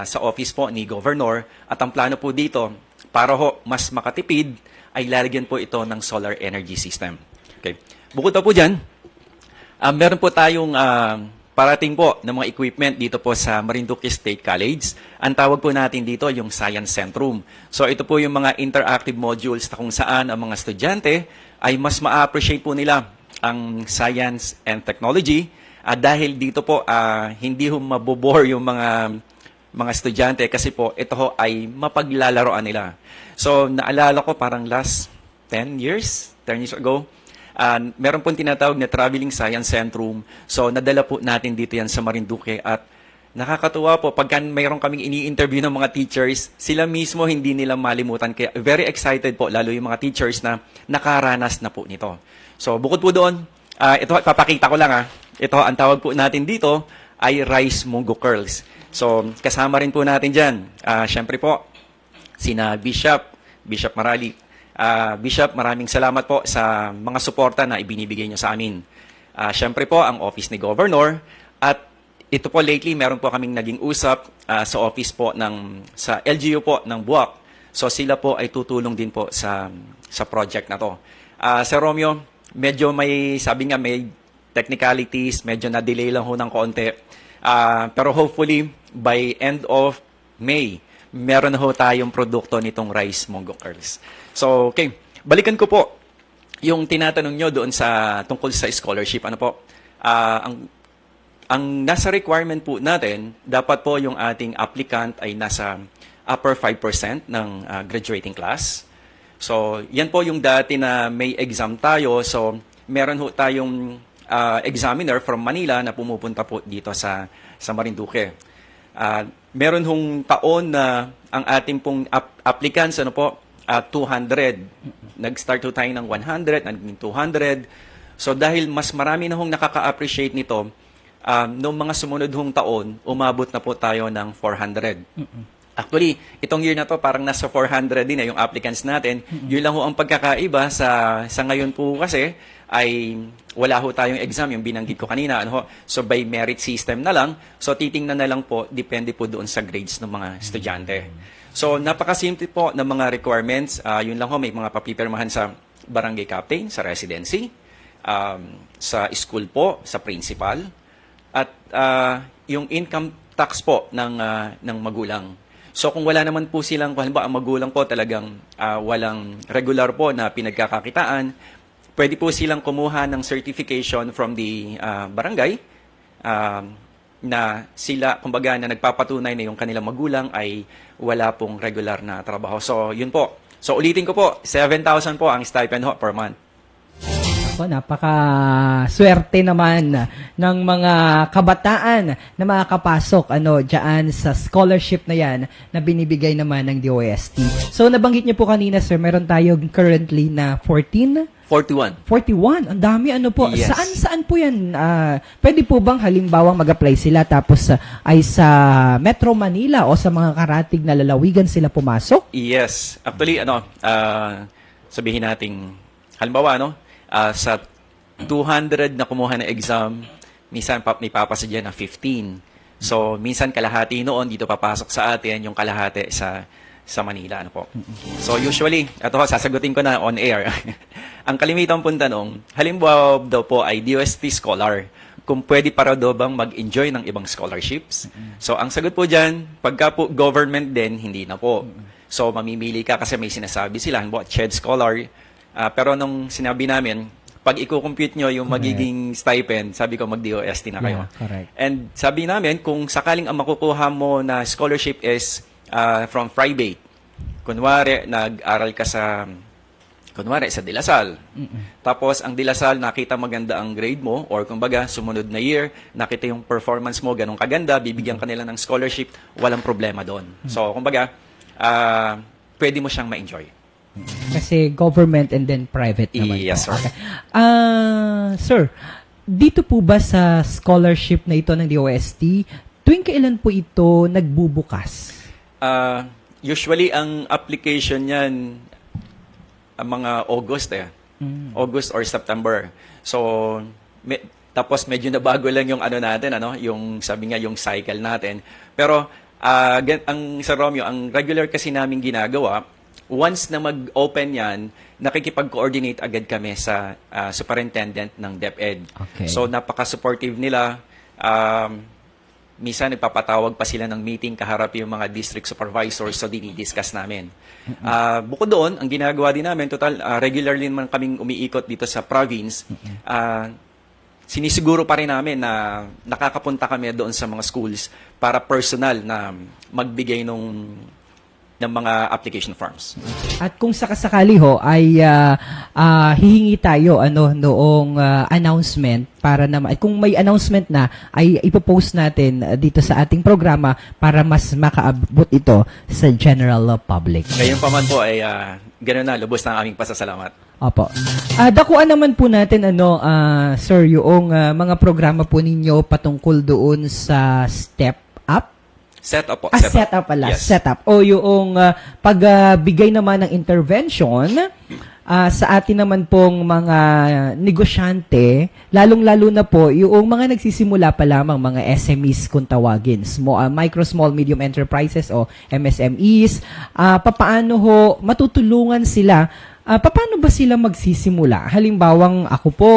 sa office po ni Governor. At ang plano po dito, para ho mas makatipid, ay lalagyan po ito ng solar energy system. Okay. Bukod pa po dyan, meron po tayong parating po ng mga equipment dito po sa Marinduque State College. Ang tawag po natin dito yung Science Centrum. So ito po yung mga interactive modules na kung saan ang mga estudyante ay mas ma-appreciate po nila ang science and technology. Dahil dito po hindi ho mabobore yung mga estudyante kasi po ito ho ay mapaglalaroan nila. So naalala ko parang last 10 years ago, meron pong tinatawag na Traveling Science Centrum. So, nadala po natin dito yan sa Marinduque at nakakatuwa po pagka mayroon kaming ini-interview ng mga teachers, sila mismo hindi nila malimutan. Kaya very excited po, lalo yung mga teachers na nakaranas na po nito. So, bukod po doon, ito, papakita ko lang ito, ang tawag po natin dito ay Rice Munggo Curls. So, kasama rin po natin dyan. Siyempre po, sina Bishop Marali. Bishop, maraming salamat po sa mga suporta na ibinibigay niyo sa amin. Siyempre po, ang office ni Governor at ito po lately, meron po kaming naging usap sa office po sa LGU po ng Buwak. So sila po ay tutulong din po sa project na to. Sa Romeo, medyo sabi nga may technicalities, medyo na-delay lang ho ng konti. Pero hopefully, by end of May, meron na ho tayong produkto nitong Rice Munggo Curls. So, okay. Balikan ko po yung tinatanong nyo doon tungkol sa scholarship. Ano po? Ang nasa requirement po natin, dapat po yung ating applicant ay nasa upper 5% ng graduating class. So, yan po yung dati na may exam tayo. So, meron ho tayong examiner from Manila na pumupunta po dito sa Marinduque. Meron hong taon na ang ating pong applicants, 200. Nag-start tayo ng 100, naging 200. So dahil mas marami na hong nakaka-appreciate nito, noong mga sumunod hong taon, umabot na po tayo ng 400. Actually, itong year na to parang nasa 400 din yung applicants natin. Yun lang ho ang pagkakaiba sa ngayon po kasi ay wala ho tayong exam, yung binanggit ko kanina. So by merit system na lang. So titingnan na lang po, depende po doon sa grades ng mga estudyante. So napakasimple po ng mga requirements. Yun lang ho, may mga papipirmahan sa barangay captain, sa residency, sa school po, sa principal, at yung income tax po ng magulang. So kung wala naman po silang, halimbawa ang magulang po talagang walang regular po na pinagkakakitaan, pwede po silang kumuha ng certification from the barangay na sila, kumbaga, na nagpapatunay na yung kanilang magulang ay wala pong regular na trabaho. So, yun po. So, ulitin ko po, 7,000 po ang stipend ho per month. Ako, napaka-swerte naman ng mga kabataan na makakapasok diyan sa scholarship na yan na binibigay naman ng DOST. So, nabanggit niyo po kanina, sir, meron tayong currently na 41. 41. Ang dami po. Yes. Saan po yan? Pwede po bang halimbawang mag-apply sila tapos ay sa Metro Manila o sa mga karatig na lalawigan sila pumasok? Yes. Actually, sabihin nating, halimbawa, sa 200 na kumuha na exam, minsan may papasa dyan na 15. So, minsan kalahati noon, dito papasok sa atin, yung kalahati sa Manila. So, usually, ito sasagutin ko na on air. Ang kalimitan pong tanong, halimbawa daw po ay DOST scholar, kung pwede para daw bang mag-enjoy ng ibang scholarships. So, ang sagot po dyan, pagka po government din, hindi na po. So, mamimili ka kasi may sinasabi sila, halimbawa, CHED scholar. Pero nung sinabi namin, pag i-compute nyo yung magiging stipend, sabi ko mag-DOST na kayo. Yeah, correct. And sabi namin, kung sakaling ang makukuha mo na scholarship is from private, kunwari, nag-aral ka sa De La Salle. Tapos, ang De La Salle, nakita maganda ang grade mo, or kumbaga, sumunod na year, nakita yung performance mo, ganun kaganda, bibigyan ka nila ng scholarship, walang problema doon. So, kumbaga, pwede mo siyang ma-enjoy. Kasi government and then private naman. Yes, po. sir. Okay. Sir, dito po ba sa scholarship na ito ng DOST, tuwing kailan po ito nagbubukas? Usually, ang application niyan, ang mga August August or September. So, tapos medyo nabago lang yung ano natin, yung sabi nga yung cycle natin. Pero ang sa Romeo, ang regular kasi namin ginagawa, once na mag-open yan, nakikipag-coordinate agad kami sa superintendent ng DepEd. Okay. So, napaka-supportive nila. Minsan, nagpapatawag pa sila ng meeting kaharap yung mga district supervisors, so dinidiscuss namin. Bukod doon, ang ginagawa din namin, total, regularly naman kaming umiikot dito sa province, sinisiguro pa rin namin na nakakapunta kami doon sa mga schools para personal na magbigay ng mga application forms. At kung sakasakali ho ay hihingi tayo noong announcement para naman kung may announcement na ay ipopost natin dito sa ating programa para mas makaabot ito sa general public. Ngayon pa man po ay gano'n na, lubos na ang aming pasasalamat. Opo. Dakuan naman po natin sir, yung mga programa po ninyo patungkol doon sa Step Up. Setup po. Setup pala. Yes. Setup. O yung pagbigay naman ng intervention sa atin naman pong mga negosyante, lalong-lalo na po yung mga nagsisimula pa lamang, mga SMEs kung tawagin, micro, small, medium enterprises o MSMEs. Papaano ho matutulungan sila? Paano ba sila magsisimula? Halimbawang ako po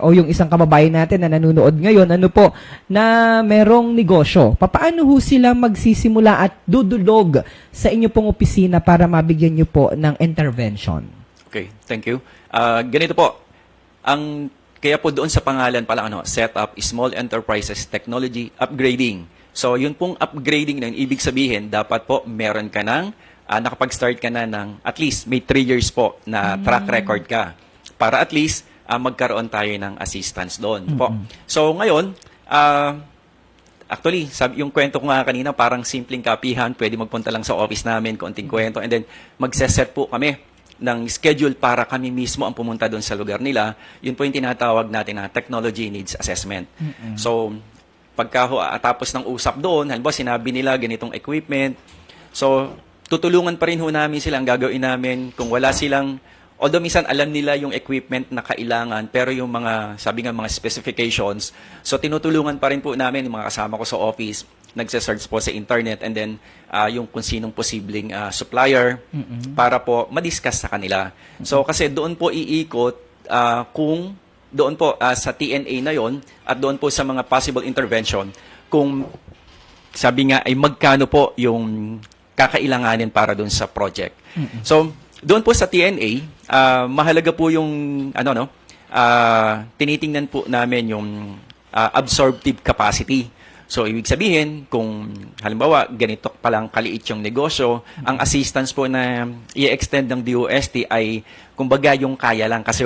o yung isang kababayan natin na nanonood ngayon, na merong negosyo. Paano ho sila magsisimula at dudulog sa inyo pong opisina para mabigyan nyo po ng intervention? Okay, thank you. Ganito po, kaya po doon sa pangalan pala, Setup Small Enterprises Technology Upgrading. So, yun pong upgrading na yun, ibig sabihin, dapat po meron ka ng nakapag-start ka na ng at least may 3 years po na track record ka para at least magkaroon tayo ng assistance doon po. So ngayon, actually, yung kwento ko nga kanina, parang simpleng kapihan, pwede magpunta lang sa office namin, konting kwento, and then magseset po kami ng schedule para kami mismo ang pumunta doon sa lugar nila. Yun po yung tinatawag natin na Technology Needs Assessment. So, pagka tapos ng usap doon, halimbawa sinabi nila ganitong equipment, so tutulungan pa rin ho namin sila. Ang gagawin namin, kung wala silang, although minsan alam nila yung equipment na kailangan, pero yung mga, sabi nga, mga specifications, so tinutulungan pa rin po namin, yung mga kasama ko sa office, nagse-search po sa internet, and then yung kung sinong posibleng supplier, para po ma-discuss sa kanila. So kasi doon po iikot, kung doon po sa TNA na yon, at doon po sa mga possible intervention, kung sabi nga ay magkano po yung kakailanganin para doon sa project. So, doon po sa TNA, mahalaga po yung tinitingnan po namin yung absorptive capacity. So, ibig sabihin, kung halimbawa, ganito palang kaliit yung negosyo, ang assistance po na i-extend ng DOST ay, kumbaga, yung kaya lang. Kasi,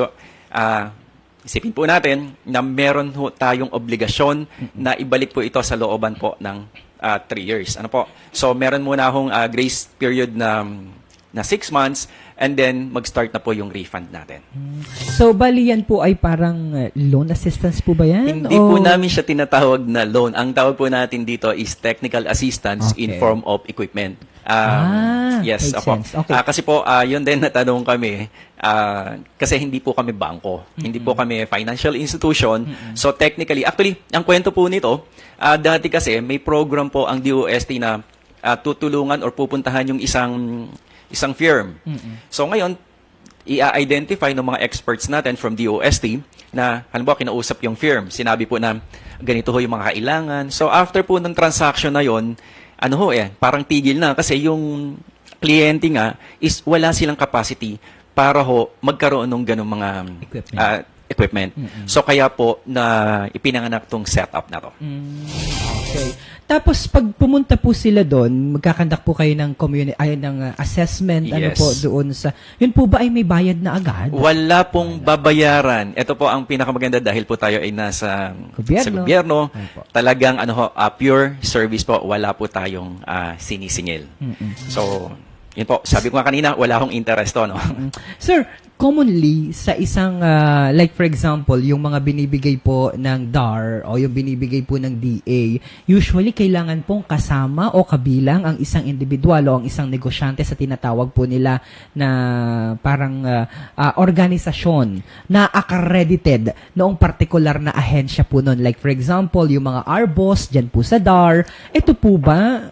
isipin po natin na meron tayong obligasyon na ibalik po ito sa looban po ng 3 years. So, meron muna akong grace period na 6 months, and then mag-start na po yung refund natin. So, bali yan po ay parang loan assistance po ba yan? Hindi po namin siya tinatawag na loan. Ang tawag po natin dito is technical assistance in form of equipment. Yes, makes apo. sense. Okay. Kasi po, yun din natanong kami, kasi hindi po kami bangko, hindi po kami financial institution. So technically, actually, ang kwento po nito, dati kasi may program po ang DOST na tutulungan or pupuntahan yung isang firm. So ngayon, i-identify ng mga experts natin from DOST na halimbawa kinausap yung firm, sinabi po na ganito ho yung mga kailangan. So after po ng transaction na yon, parang tigil na kasi yung kliyente nga is wala silang capacity para ho magkaroon ng ganung mga equipment. So kaya po na ipinanganak tong setup na to. Okay. Tapos pag pumunta po sila doon, magkakandak po kayo ng assessment ano Yes. po doon sa yun po ba ay may bayad na agad? Wala pong babayaran. Ito po ang pinakamaganda dahil po tayo ay nasa Gobyerno. sa gobyerno. Opo. Talagang pure service po. Wala po tayong sinisingil. So, yun po. Sabi ko nga kanina, wala akong interest to, no? Sir, commonly sa isang like for example, yung mga binibigay po ng DAR o yung binibigay po ng DA, usually kailangan pong kasama o kabilang ang isang individual o ang isang negosyante sa tinatawag po nila na parang organisasyon na accredited noong particular na ahensya po nun. Like for example, yung mga RBOS dyan po sa DAR, ito po ba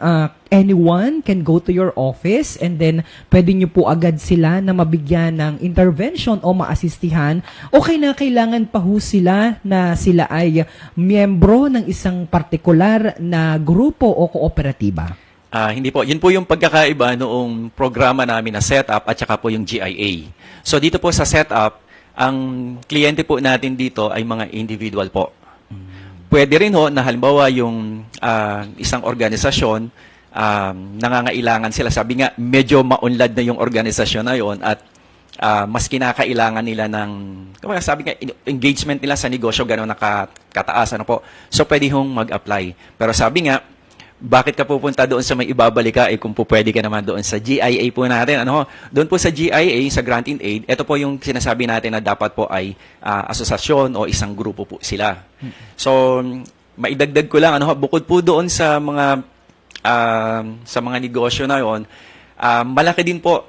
anyone can go to your office and then pwede nyo po agad sila na mabigyan ng intervention o maasistihan o kailangan pa ho sila na sila ay miyembro ng isang partikular na grupo o kooperatiba? Hindi po. Yun po yung pagkakaiba noong programa namin na setup at saka po yung GIA. So dito po sa setup, ang kliyente po natin dito ay mga individual po. Pwede rin ho na halimbawa yung isang organisasyon, nangangailangan sila. Sabi nga, medyo maunlad na yung organisasyon na yon at mas kinakailangan nila ng, sabi nga, engagement nila sa negosyo gano'n nakataas. Ano po? So, pwede hong mag-apply. Pero sabi nga, bakit ka pupunta doon sa may ibabalik ka, kung po pwede ka naman doon sa GIA po natin. Ano, doon po sa GIA, sa Grant in Aid, ito po yung sinasabi natin na dapat po ay asosasyon o isang grupo po sila. So, maidagdag ko lang, bukod po doon sa mga negosyo na yon, malaki din po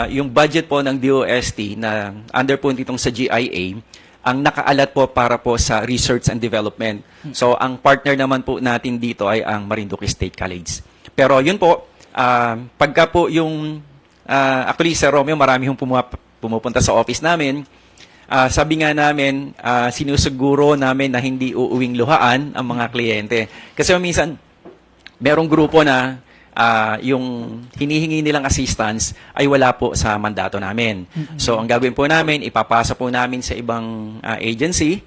yung budget po ng DOST na under po nitong sa GIA, ang nakaalat po para po sa research and development. So, ang partner naman po natin dito ay ang Marinduque State College. Pero yun po, pagka po yung, actually, Sir Romeo, marami yung pumupunta sa office namin. Sabi nga namin, sinusuguro namin na hindi uuwing luhaan ang mga kliyente. Kasi minsan, merong grupo na yung hinihingi nilang assistance ay wala po sa mandato namin. So, ang gagawin po namin, ipapasa po namin sa ibang agency.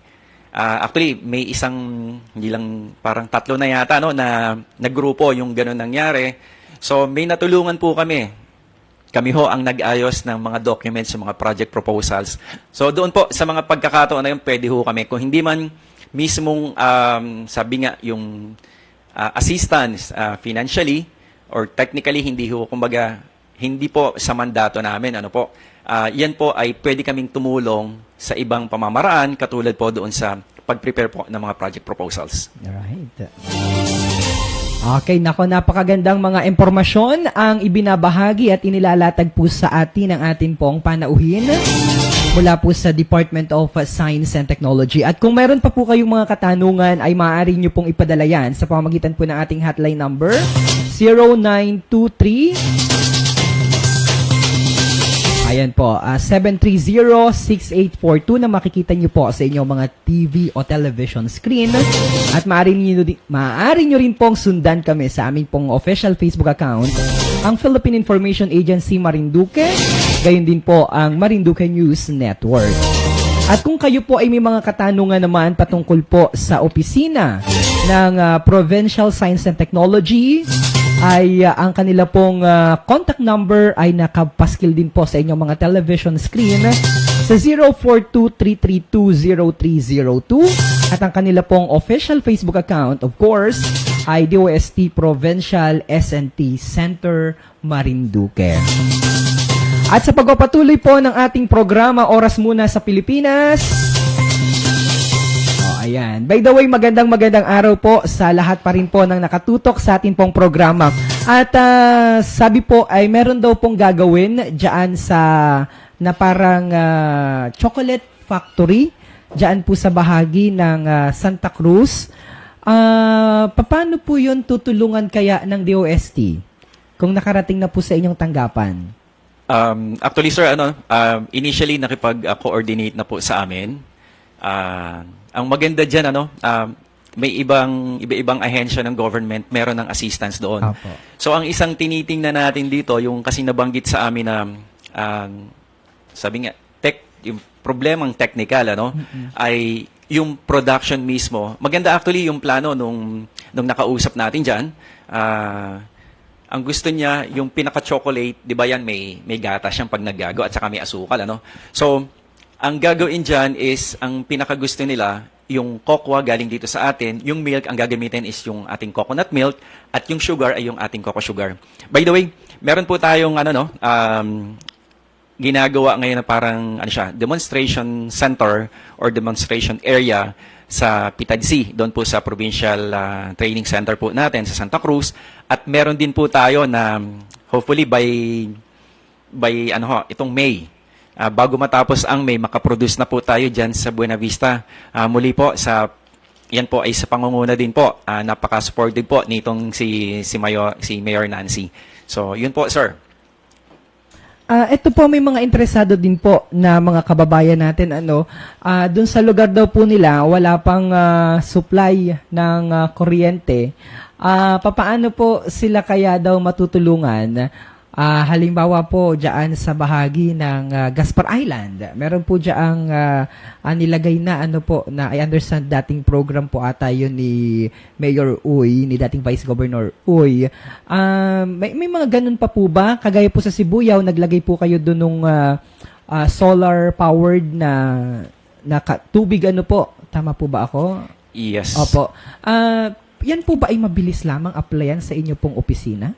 Actually, may isang, hindi lang, parang 3 na yata, na grupo yung gano'n nangyari. So, may natulungan po kami. Kami ho ang nag-ayos ng mga documents, mga project proposals. So, doon po, sa mga pagkakataon na yun, pwede ho kami. Kung hindi man mismong, sabi nga, yung assistance financially or technically, hindi ho, kumbaga, hindi po sa mandato namin, yan po ay pwede kaming tumulong sa ibang pamamaraan, katulad po doon sa pag-prepare po ng mga project proposals. Alright. Okay, napakagandang mga impormasyon ang ibinabahagi at inilalatag po sa atin ng atin pong panauhin mula po sa Department of Science and Technology. At kung meron pa po kayong mga katanungan, ay maaari nyo pong ipadala yan sa pamamagitan po ng ating hotline number 0923 Ayan po, 730-6842 na makikita nyo po sa inyong mga TV o television screen. At maaari nyo rin pong sundan kami sa aming pong official Facebook account, ang Philippine Information Agency Marinduque, gayon din po ang Marinduque News Network. At kung kayo po ay may mga katanungan naman patungkol po sa opisina ng Provincial Science and Technology, ay ang kanila pong contact number ay nakapaskil din po sa inyong mga television screen sa 042-332-0302 at ang kanila pong official Facebook account, of course, ay DOST Provincial S&T Center Marinduque. At sa pagpapatuloy po ng ating programa, Oras Muna sa Pilipinas, ayan. By the way, magandang araw po sa lahat pa rin po ng nakatutok sa ating pong programa. At sabi po ay meron daw pong gagawin dyan sa na parang chocolate factory dyan po sa bahagi ng Santa Cruz. Paano po yun tutulungan kaya ng DOST kung nakarating na po sa inyong tanggapan? Actually, sir, initially nakipag-coordinate na po sa amin. Ang maganda dyan, may iba-ibang ahensya ng government, meron ng assistance doon. Apo. So, ang isang tinitingnan natin dito, yung kasi nabanggit sa amin na, sabi nga, yung problemang technical, ano, ay yung production mismo. Maganda actually yung plano nung nakausap natin dyan. Ang gusto niya, yung pinaka-chocolate, di ba yan, may gatas siyang pag naggago at saka may asukal, ano? So, ang gagawin dyan is, ang pinaka-gusto nila, yung cocoa galing dito sa atin, yung milk, ang gagamitin is yung ating coconut milk, at yung sugar ay yung ating cocoa sugar. By the way, meron po tayong, ginagawa ngayon na parang, demonstration center or demonstration area sa Pitadsi, doon po sa Provincial Training Center po natin sa Santa Cruz. At meron din po tayo na hopefully by itong May, bago matapos ang May, makaproduce na po tayo dyan sa Buena Vista. Muli po, yan po ay sa pangunguna din po. Napaka-supportive po nitong si Mayor Nancy. So, yun po, sir. Ito po, may mga interesado din po na mga kababayan natin, dun sa lugar daw po nila, wala pang supply ng kuryente. Papaano po sila kaya daw matutulungan? Halimbawa po dyan sa bahagi ng Gaspar Island, meron po dyan nilagay na na I understand dating program po ata yun ni Mayor Uy, ni dating Vice Governor Uy. May mga ganun pa po ba? Kagaya po sa Sibuyaw, naglagay po kayo doon nung solar powered na tubig po. Tama po ba ako? Yes. Opo. Yan po ba ay mabilis lamang applyan sa inyo pong opisina?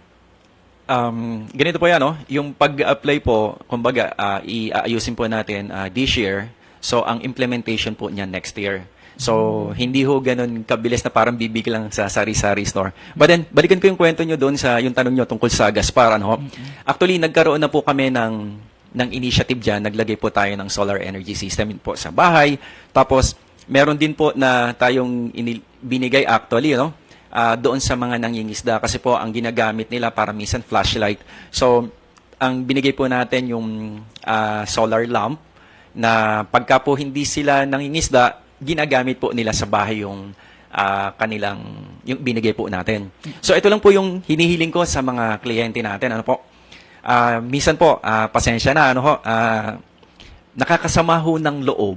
Ganito po yan, no? Yung pag-apply po, kumbaga, iayusin po natin this year. So, ang implementation po niya next year. So, hindi ho ganun kabilis na parang bibig lang sa sari-sari store. But then, balikan ko yung kwento nyo doon sa yung tanong nyo tungkol sa Gaspar, ano? Actually, nagkaroon na po kami ng initiative dyan. Naglagay po tayo ng solar energy system po sa bahay. Tapos, meron din po na tayong binigay actually, no? Doon sa mga nangingisda kasi po ang ginagamit nila para minsan flashlight. So, ang binigay po natin yung solar lamp na pagka po hindi sila nangingisda, ginagamit po nila sa bahay yung yung binigay po natin. So, ito lang po yung hinihiling ko sa mga kliyente natin. Ano po? Minsan po, pasensya na, nakakasama ho ng loob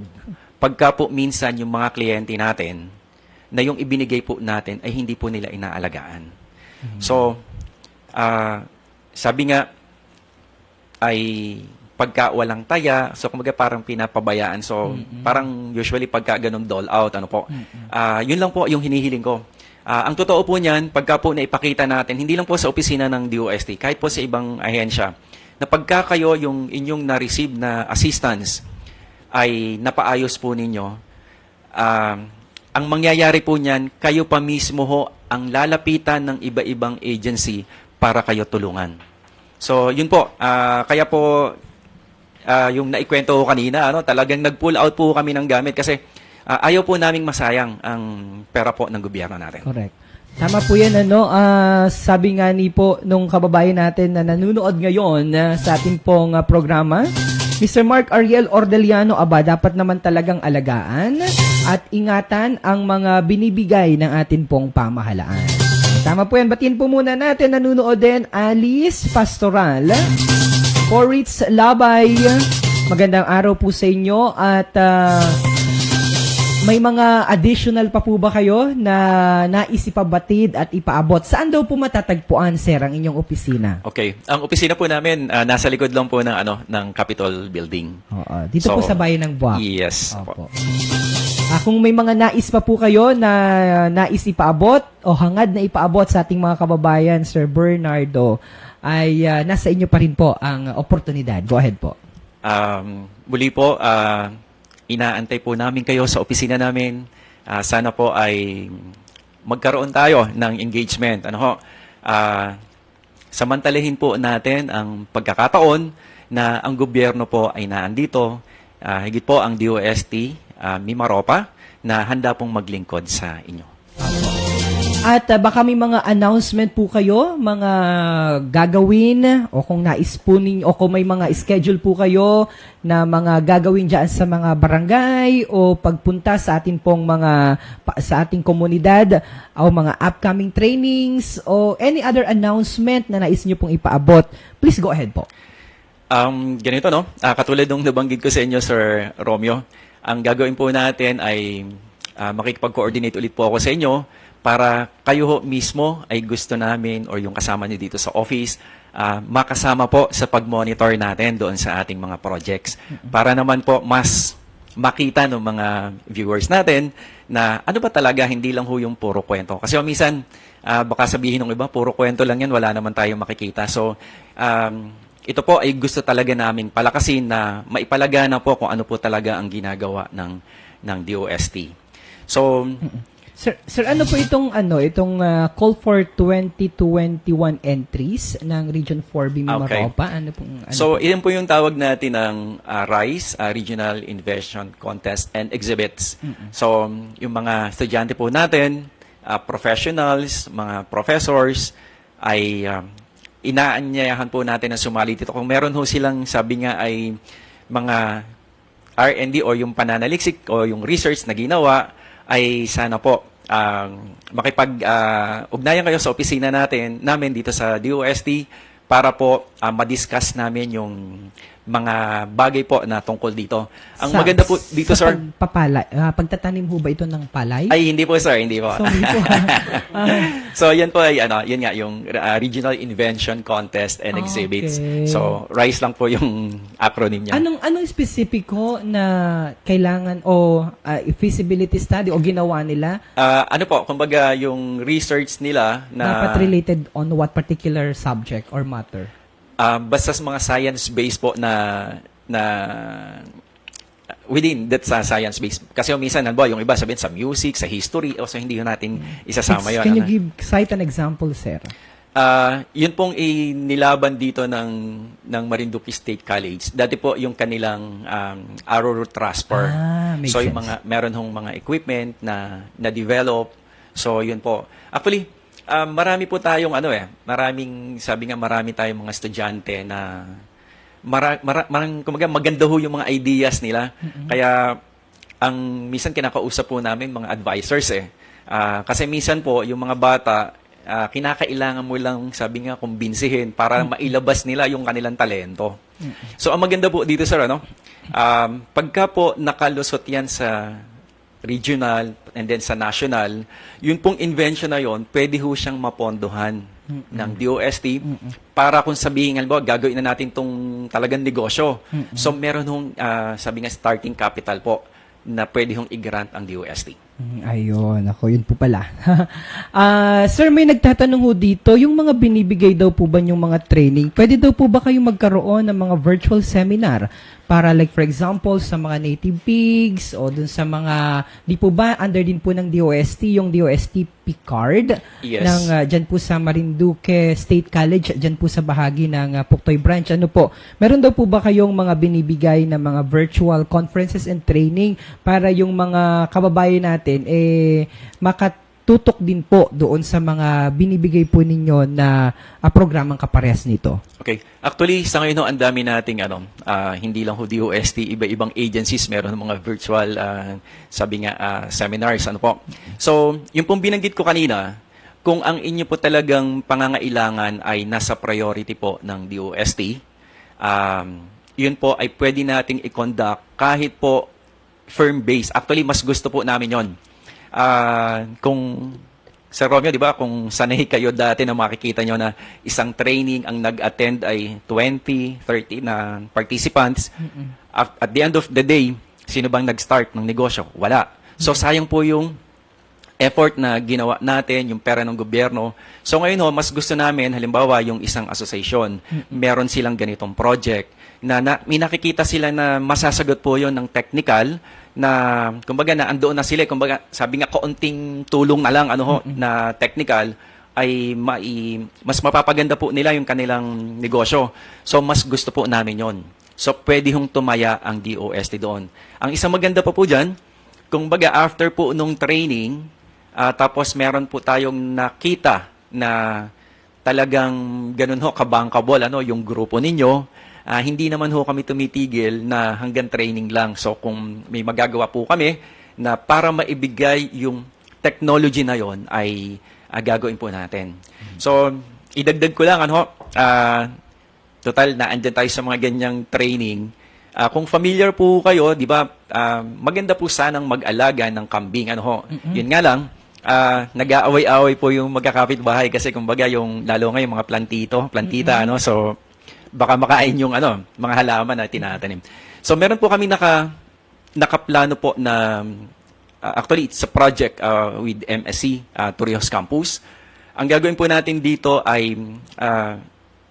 pagka po minsan yung mga kliyente natin na yung ibinigay po natin ay hindi po nila inaalagaan. So, sabi nga, ay pagka walang taya, so kumbaga parang pinapabayaan. So, parang usually pagka ganun dole out, yun lang po yung hinihiling ko. Ang totoo po niyan, pagka po naipakita natin, hindi lang po sa opisina ng DOST, kahit po sa ibang ahensya, na pagka kayo yung inyong na-receive na assistance ay napaayos po ninyo, ang mangyayari po niyan, kayo pa mismo ho ang lalapitan ng iba-ibang agency para kayo tulungan. So, yun po. Kaya po, yung naikwento ko kanina, talagang nag-pull out po kami ng gamit kasi ayaw po naming masayang ang pera po ng gobyerno natin. Correct. Tama po yan, sabi nga ni po nung kababayan natin na nanonood ngayon sa ating pong programa, Mr. Mark Ariel Ordeliano, dapat naman talagang alagaan at ingatan ang mga binibigay ng atin pong pamahalaan. Tama po yan. Batiin po muna natin, nanonood din, Alice Pastoral, Poritz Labay, magandang araw po sa inyo at may mga additional pa po ba kayo na naisipabatid at ipaabot? Saan daw po matatagpuan, sir, ang inyong opisina? Okay. Ang opisina po namin, nasa likod lang po ng Capitol Building. Oo. Dito po sa bayan ng Buwak. Yes. Opo. Kung may mga nais pa po kayo na nais ipaabot o hangad na ipaabot sa ating mga kababayan, Sir Bernardo, ay nasa inyo pa rin po ang oportunidad. Go ahead po. Muli po, inaantay po namin kayo sa opisina namin. Sana po ay magkaroon tayo ng engagement. Samantalahin po natin ang pagkakataon na ang gobyerno po ay naandito. Higit po ang DOST, Mimaropa, na handa pong maglingkod sa inyo. At baka may mga announcement po kayo, mga gagawin, o kung nais po ninyo, o kung may mga schedule po kayo na mga gagawin dyan sa mga barangay o pagpunta sa ating pong sa ating komunidad o mga upcoming trainings o any other announcement na nais nyo pong ipaabot, please go ahead po. Ganito, no? Katulad nung nabanggit ko sa inyo, Sir Romeo, ang gagawin po natin ay makikipag-coordinate ulit po ako sa inyo para kayo ho mismo ay gusto namin or yung kasama niyo dito sa office, makasama po sa pag-monitor natin doon sa ating mga projects. Para naman po mas makita ng mga viewers natin na ano ba talaga, hindi lang ho yung puro kwento. Kasi minsan, baka sabihin ng iba, puro kwento lang yan, wala naman tayong makikita. So, ito po ay gusto talaga naming palakasin na maipalaga po kung ano po talaga ang ginagawa ng DOST. So, Sir, ano po itong call for 2021 entries ng Region 4B Mimaropa? Ano pong so, iyan po yung tawag natin ng RISE, Regional Invention Contest and Exhibits. So, yung mga estudyante po natin, professionals, mga professors, ay inaanyayahan po natin na sumali dito. Kung meron ho silang, sabi nga ay mga R&D o yung pananaliksik o yung research na ginawa, ay sana po makipag-ugnayan kayo sa opisina namin dito sa DOST para po ma-discuss namin yung mga bagay po na tungkol dito. Ang maganda po dito, sir. Pagtatanim ho ba ito ng palay? Ay, hindi po, sir. Hindi po. Sorry po. So, yan po ay, yun nga, yung Regional Invention Contest and Exhibits. Okay. So, RISE lang po yung acronym niya. Anong specifico na kailangan o feasibility study o ginawa nila? Ano po, kumbaga yung research nila na Dapat related on what particular subject or matter? basta sa mga science-based po na within that sa science-based. Kasi minsan, yung iba sabihin sa music, sa history, o so hindi natin isasama yun. Can you cite an example, sir? Yun pong inilaban dito ng Marinduque State College. Dati po yung kanilang arrowroot rasper. Makes So yung sense. meron hong mga equipment na develop. So yun po. Actually, marami po tayong marami tayong mga estudyante na kumbaga maganda ho yung mga ideas nila. Kaya ang minsan kinakausap po namin mga advisors kasi minsan po yung mga bata kinakailangan mo lang, sabi nga, kumbinsihin para mailabas nila yung kanilang talento. So, ang maganda po dito, sir, pagka po nakalusot yan sa regional and then sa national, yun pong invention na yun, pwede ho siyang mapondohan ng DOST para kung sabihin, gagawin na natin tong talagang negosyo. So, meron hong, sabi nga, starting capital po na pwede hong i-grant ang DOST. Ayun, yun po pala. Sir, may nagtatanong ho dito, yung mga binibigay daw po ba yung mga training, pwede daw po ba kayong magkaroon ng mga virtual seminar para like for example sa mga native pigs o dun sa mga, di po ba under din po ng DOST, yung DOST Picard? Yes. Ng, dyan po sa Marinduque State College, dyan po sa bahagi ng Puktoy Branch. Ano po, meron daw po ba kayong mga binibigay na mga virtual conferences and training para yung mga kababayan natin makatutok din po doon sa mga binibigay po ninyo na programang kaparehas nito? Okay. Actually, sa ngayon, ang dami nating, hindi lang ho DOST, iba-ibang agencies, meron ng mga virtual, seminars, So, yung pong binanggit ko kanina, kung ang inyo po talagang pangangailangan ay nasa priority po ng DOST, yun po ay pwede nating i-conduct kahit po firm-based. Actually, mas gusto po namin yon. Kung Sir Romeo, di ba, kung sanay kayo dati na makikita nyo na isang training ang nag-attend ay 20, 30 na participants, at the end of the day, sino bang nag-start ng negosyo? Wala. So, sayang po yung effort na ginawa natin, yung pera ng gobyerno. So, ngayon mas gusto namin, halimbawa, yung isang association, meron silang ganitong project, na may nakikita sila na masasagot po yon ng technical, na kumbaga na andoon na sila, kumbaga sabi nga kaunting tulong na lang na technical ay mas mapapaganda po nila yung kanilang negosyo. So mas gusto po namin yon. So pwede hong tumaya ang DOST doon. Ang isang maganda pa po diyan, kumbaga after po nung training, tapos meron po tayong nakita na talagang ganun kabankable yung grupo ninyo. Hindi naman kami tumitigil na hanggang training lang. So kung may magagawa po kami na para maibigay yung technology na yon ay gagawin po natin. So idagdag ko lang total na andyan tayo sa mga ganyang training. Kung familiar po kayo, di ba, maganda po sanang mag-alaga ng kambing. Ano ho? Yun nga lang, nag-aaway-away po yung magkakapit-bahay kasi kumbaga yung, lalo ngayon, mga plantita, ano, so baka makain yung mga halaman na tinatanim. So meron po kami nakaplano po na actually it's a project with MSC Torrijos Campus. Ang gagawin po natin dito ay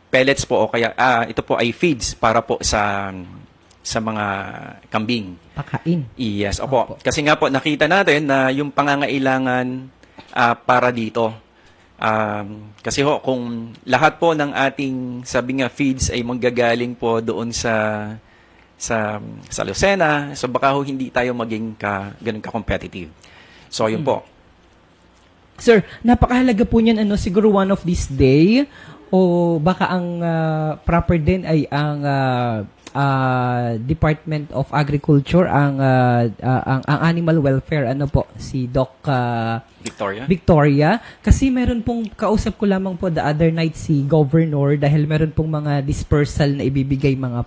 pellets po o kaya ito po ay feeds para po sa mga kambing. Pakain. Yes, opo. Kasi nga po nakita natin na yung pangangailangan para dito. Kasi ho, kung lahat po ng ating sabi nga feeds ay manggagaling po doon sa Lucena, so baka ho hindi tayo maging ganun ka-competitive. So yun po. Sir, napakahalaga po niyan siguro one of this day o baka ang proper din ay ang Department of Agriculture, ang Animal Welfare, si Doc Victoria. Kasi meron pong, kausap ko lamang po the other night si Governor dahil meron pong mga dispersal na ibibigay mga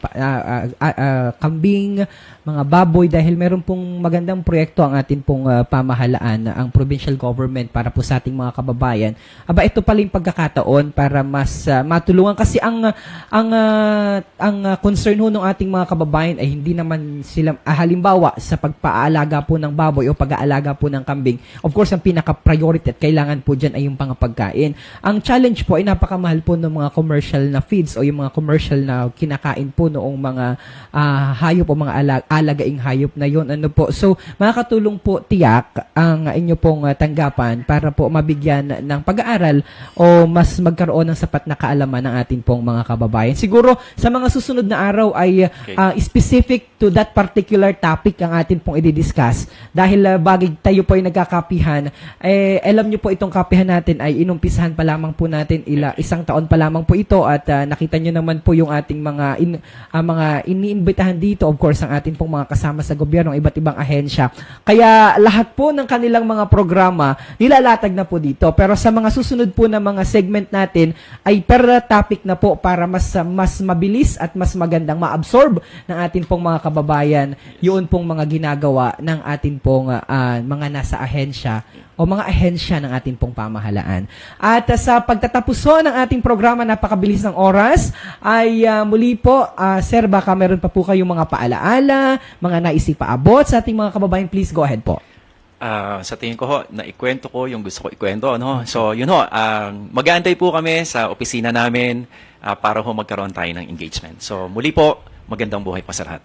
kambing, mga baboy dahil meron pong magandang proyekto ang atin pong pamahalaan, ang provincial government para po sa ating mga kababayan. Ito pala yung pagkakataon para mas matulungan kasi ang concern ho ng ating mga kababayan ay hindi naman sila halimbawa sa pagpaalaga po ng baboy o pag-aalaga po ng kambing. Of course, ang pinaka-priority at kailangan po dyan ay yung pangapagkain. Ang challenge po ay napakamahal po ng mga commercial na feeds o yung mga commercial na kinakain po noong mga hayop o mga alagaing hayop na yon. So, makakatulong po tiyak ang inyo pong tanggapan para po mabigyan ng pag-aaral o mas magkaroon ng sapat na kaalaman ng ating pong mga kababayan. Siguro, sa mga susunod na araw ay specific to that particular topic ang atin pong i-discuss. Dahil bagay tayo po ay nagkakapihan, alam nyo po itong kapihan natin ay inumpisahan pa lamang po natin isang taon pa lamang po ito at nakita nyo naman po yung ating mga iniimbitahan dito, of course, ang ating pong mga kasama sa gobyerno, iba't ibang ahensya. Kaya lahat po ng kanilang mga programa, nilalatag na po dito. Pero sa mga susunod po na mga segment natin, ay per topic na po para mas mabilis at mas magandang ma-absorb ng ating pong mga kababayan yun pong mga ginagawa ng ating pong mga nasa ahensya o mga ahensya ng ating pong pamahalaan. At sa pagtatapos ng ating programa, napakabilis ng oras, ay muli po, sir, baka meron pa po kayong mga paalaala, mga naisipaabot sa ating mga kababayan. Please go ahead po. Sa tingin ko ho, naikwento ko yung gusto ko ikwento. So, yun ho, mag-aantay po kami sa opisina namin para ho magkaroon tayo ng engagement. So, muli po, magandang buhay po sa lahat.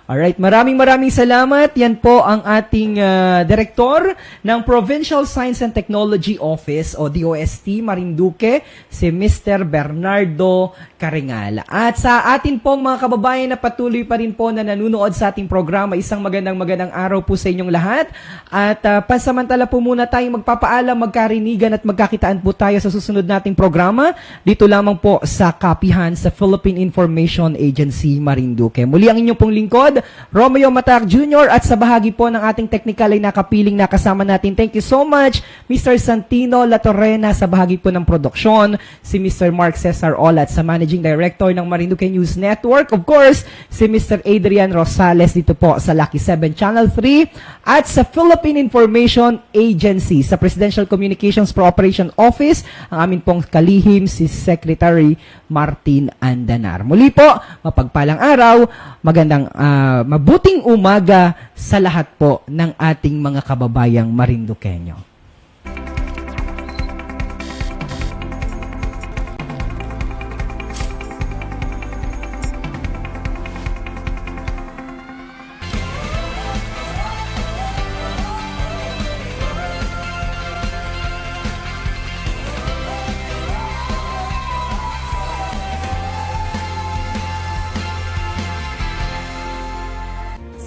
Alright, maraming salamat. Yan po ang ating direktor ng Provincial Science and Technology Office o DOST Marinduque, si Mr. Bernardo Caringala. At sa atin pong mga kababayan na patuloy pa rin po na nanunood sa ating programa, isang magandang araw po sa inyong lahat. At pansamantala po muna tayong magpapaalam, magkarinigan at magkakitaan po tayo sa susunod nating programa dito lamang po sa kapihan sa Philippine Information Agency Marinduque. Muli ang inyong pong lingkod, Romeo Matar Jr. at sa bahagi po ng ating technical ay nakapiling na kasama natin. Thank you so much, Mr. Santino Latorrena sa bahagi po ng produksyon, si Mr. Mark Cesar Olat sa Managing Director ng Marinduque News Network, of course, si Mr. Adrian Rosales dito po sa Lucky 7 Channel 3 at sa Philippine Information Agency sa Presidential Communications Cooperation Office, ang amin pong kalihim si Secretary Martin Andanar. Muli po, mapagpalang araw, magandang mabuting umaga sa lahat po ng ating mga kababayang Marinduqueño.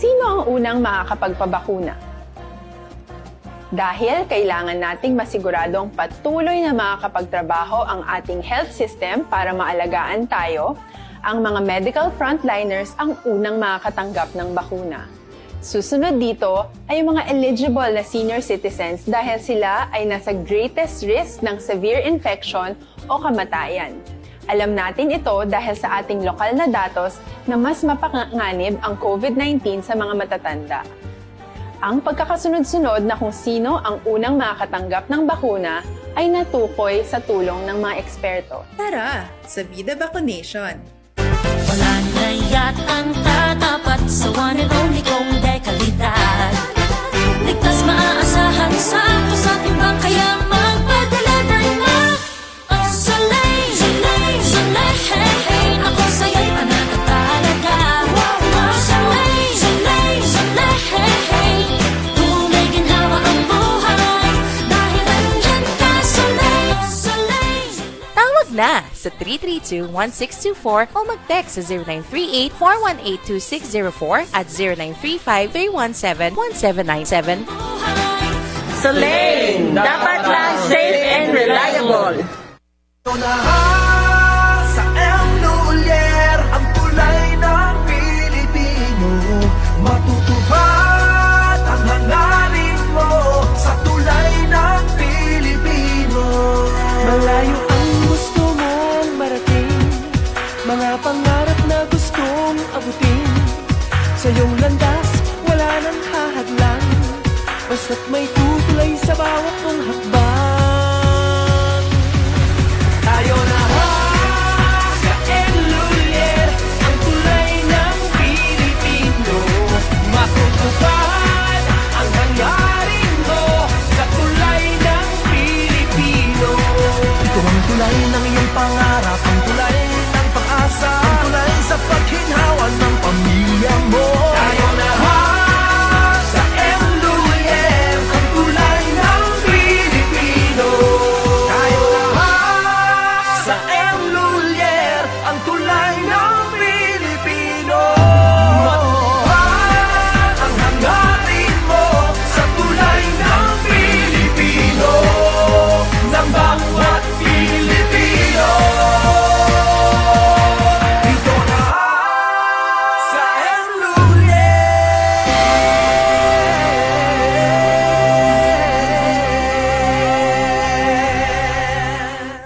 Sino ang unang makakapagpabakuna? Dahil kailangan nating masiguradong patuloy na makakapagtrabaho ang ating health system para maalagaan tayo, ang mga medical frontliners ang unang makakatanggap ng bakuna. Susunod dito ay yung mga eligible na senior citizens dahil sila ay nasa greatest risk ng severe infection o kamatayan. Alam natin ito dahil sa ating lokal na datos na mas mapanganib ang COVID-19 sa mga matatanda. Ang pagkakasunod-sunod na kung sino ang unang makakatanggap ng bakuna ay natukoy sa tulong ng mga eksperto. Tara, sa Vida Vaccination! Wala na yatang tatapat sa one and only kong dekalidad. Ligtas maaasahan sa pusatimbang kaya magpa-deliver na. Ang Soleil, Soleil, Soleil, ako sa'yo'y pananatalaga. Ang Soleil, Soleil, Soleil, tunay ginhawa ang buhay. Dahil andyan ka, Soleil, Soleil. Tawag na sa 332-1624 o mag-text sa 0938-418-2604 at 0935-317-1797. Soleil, dapat lang safe and reliable.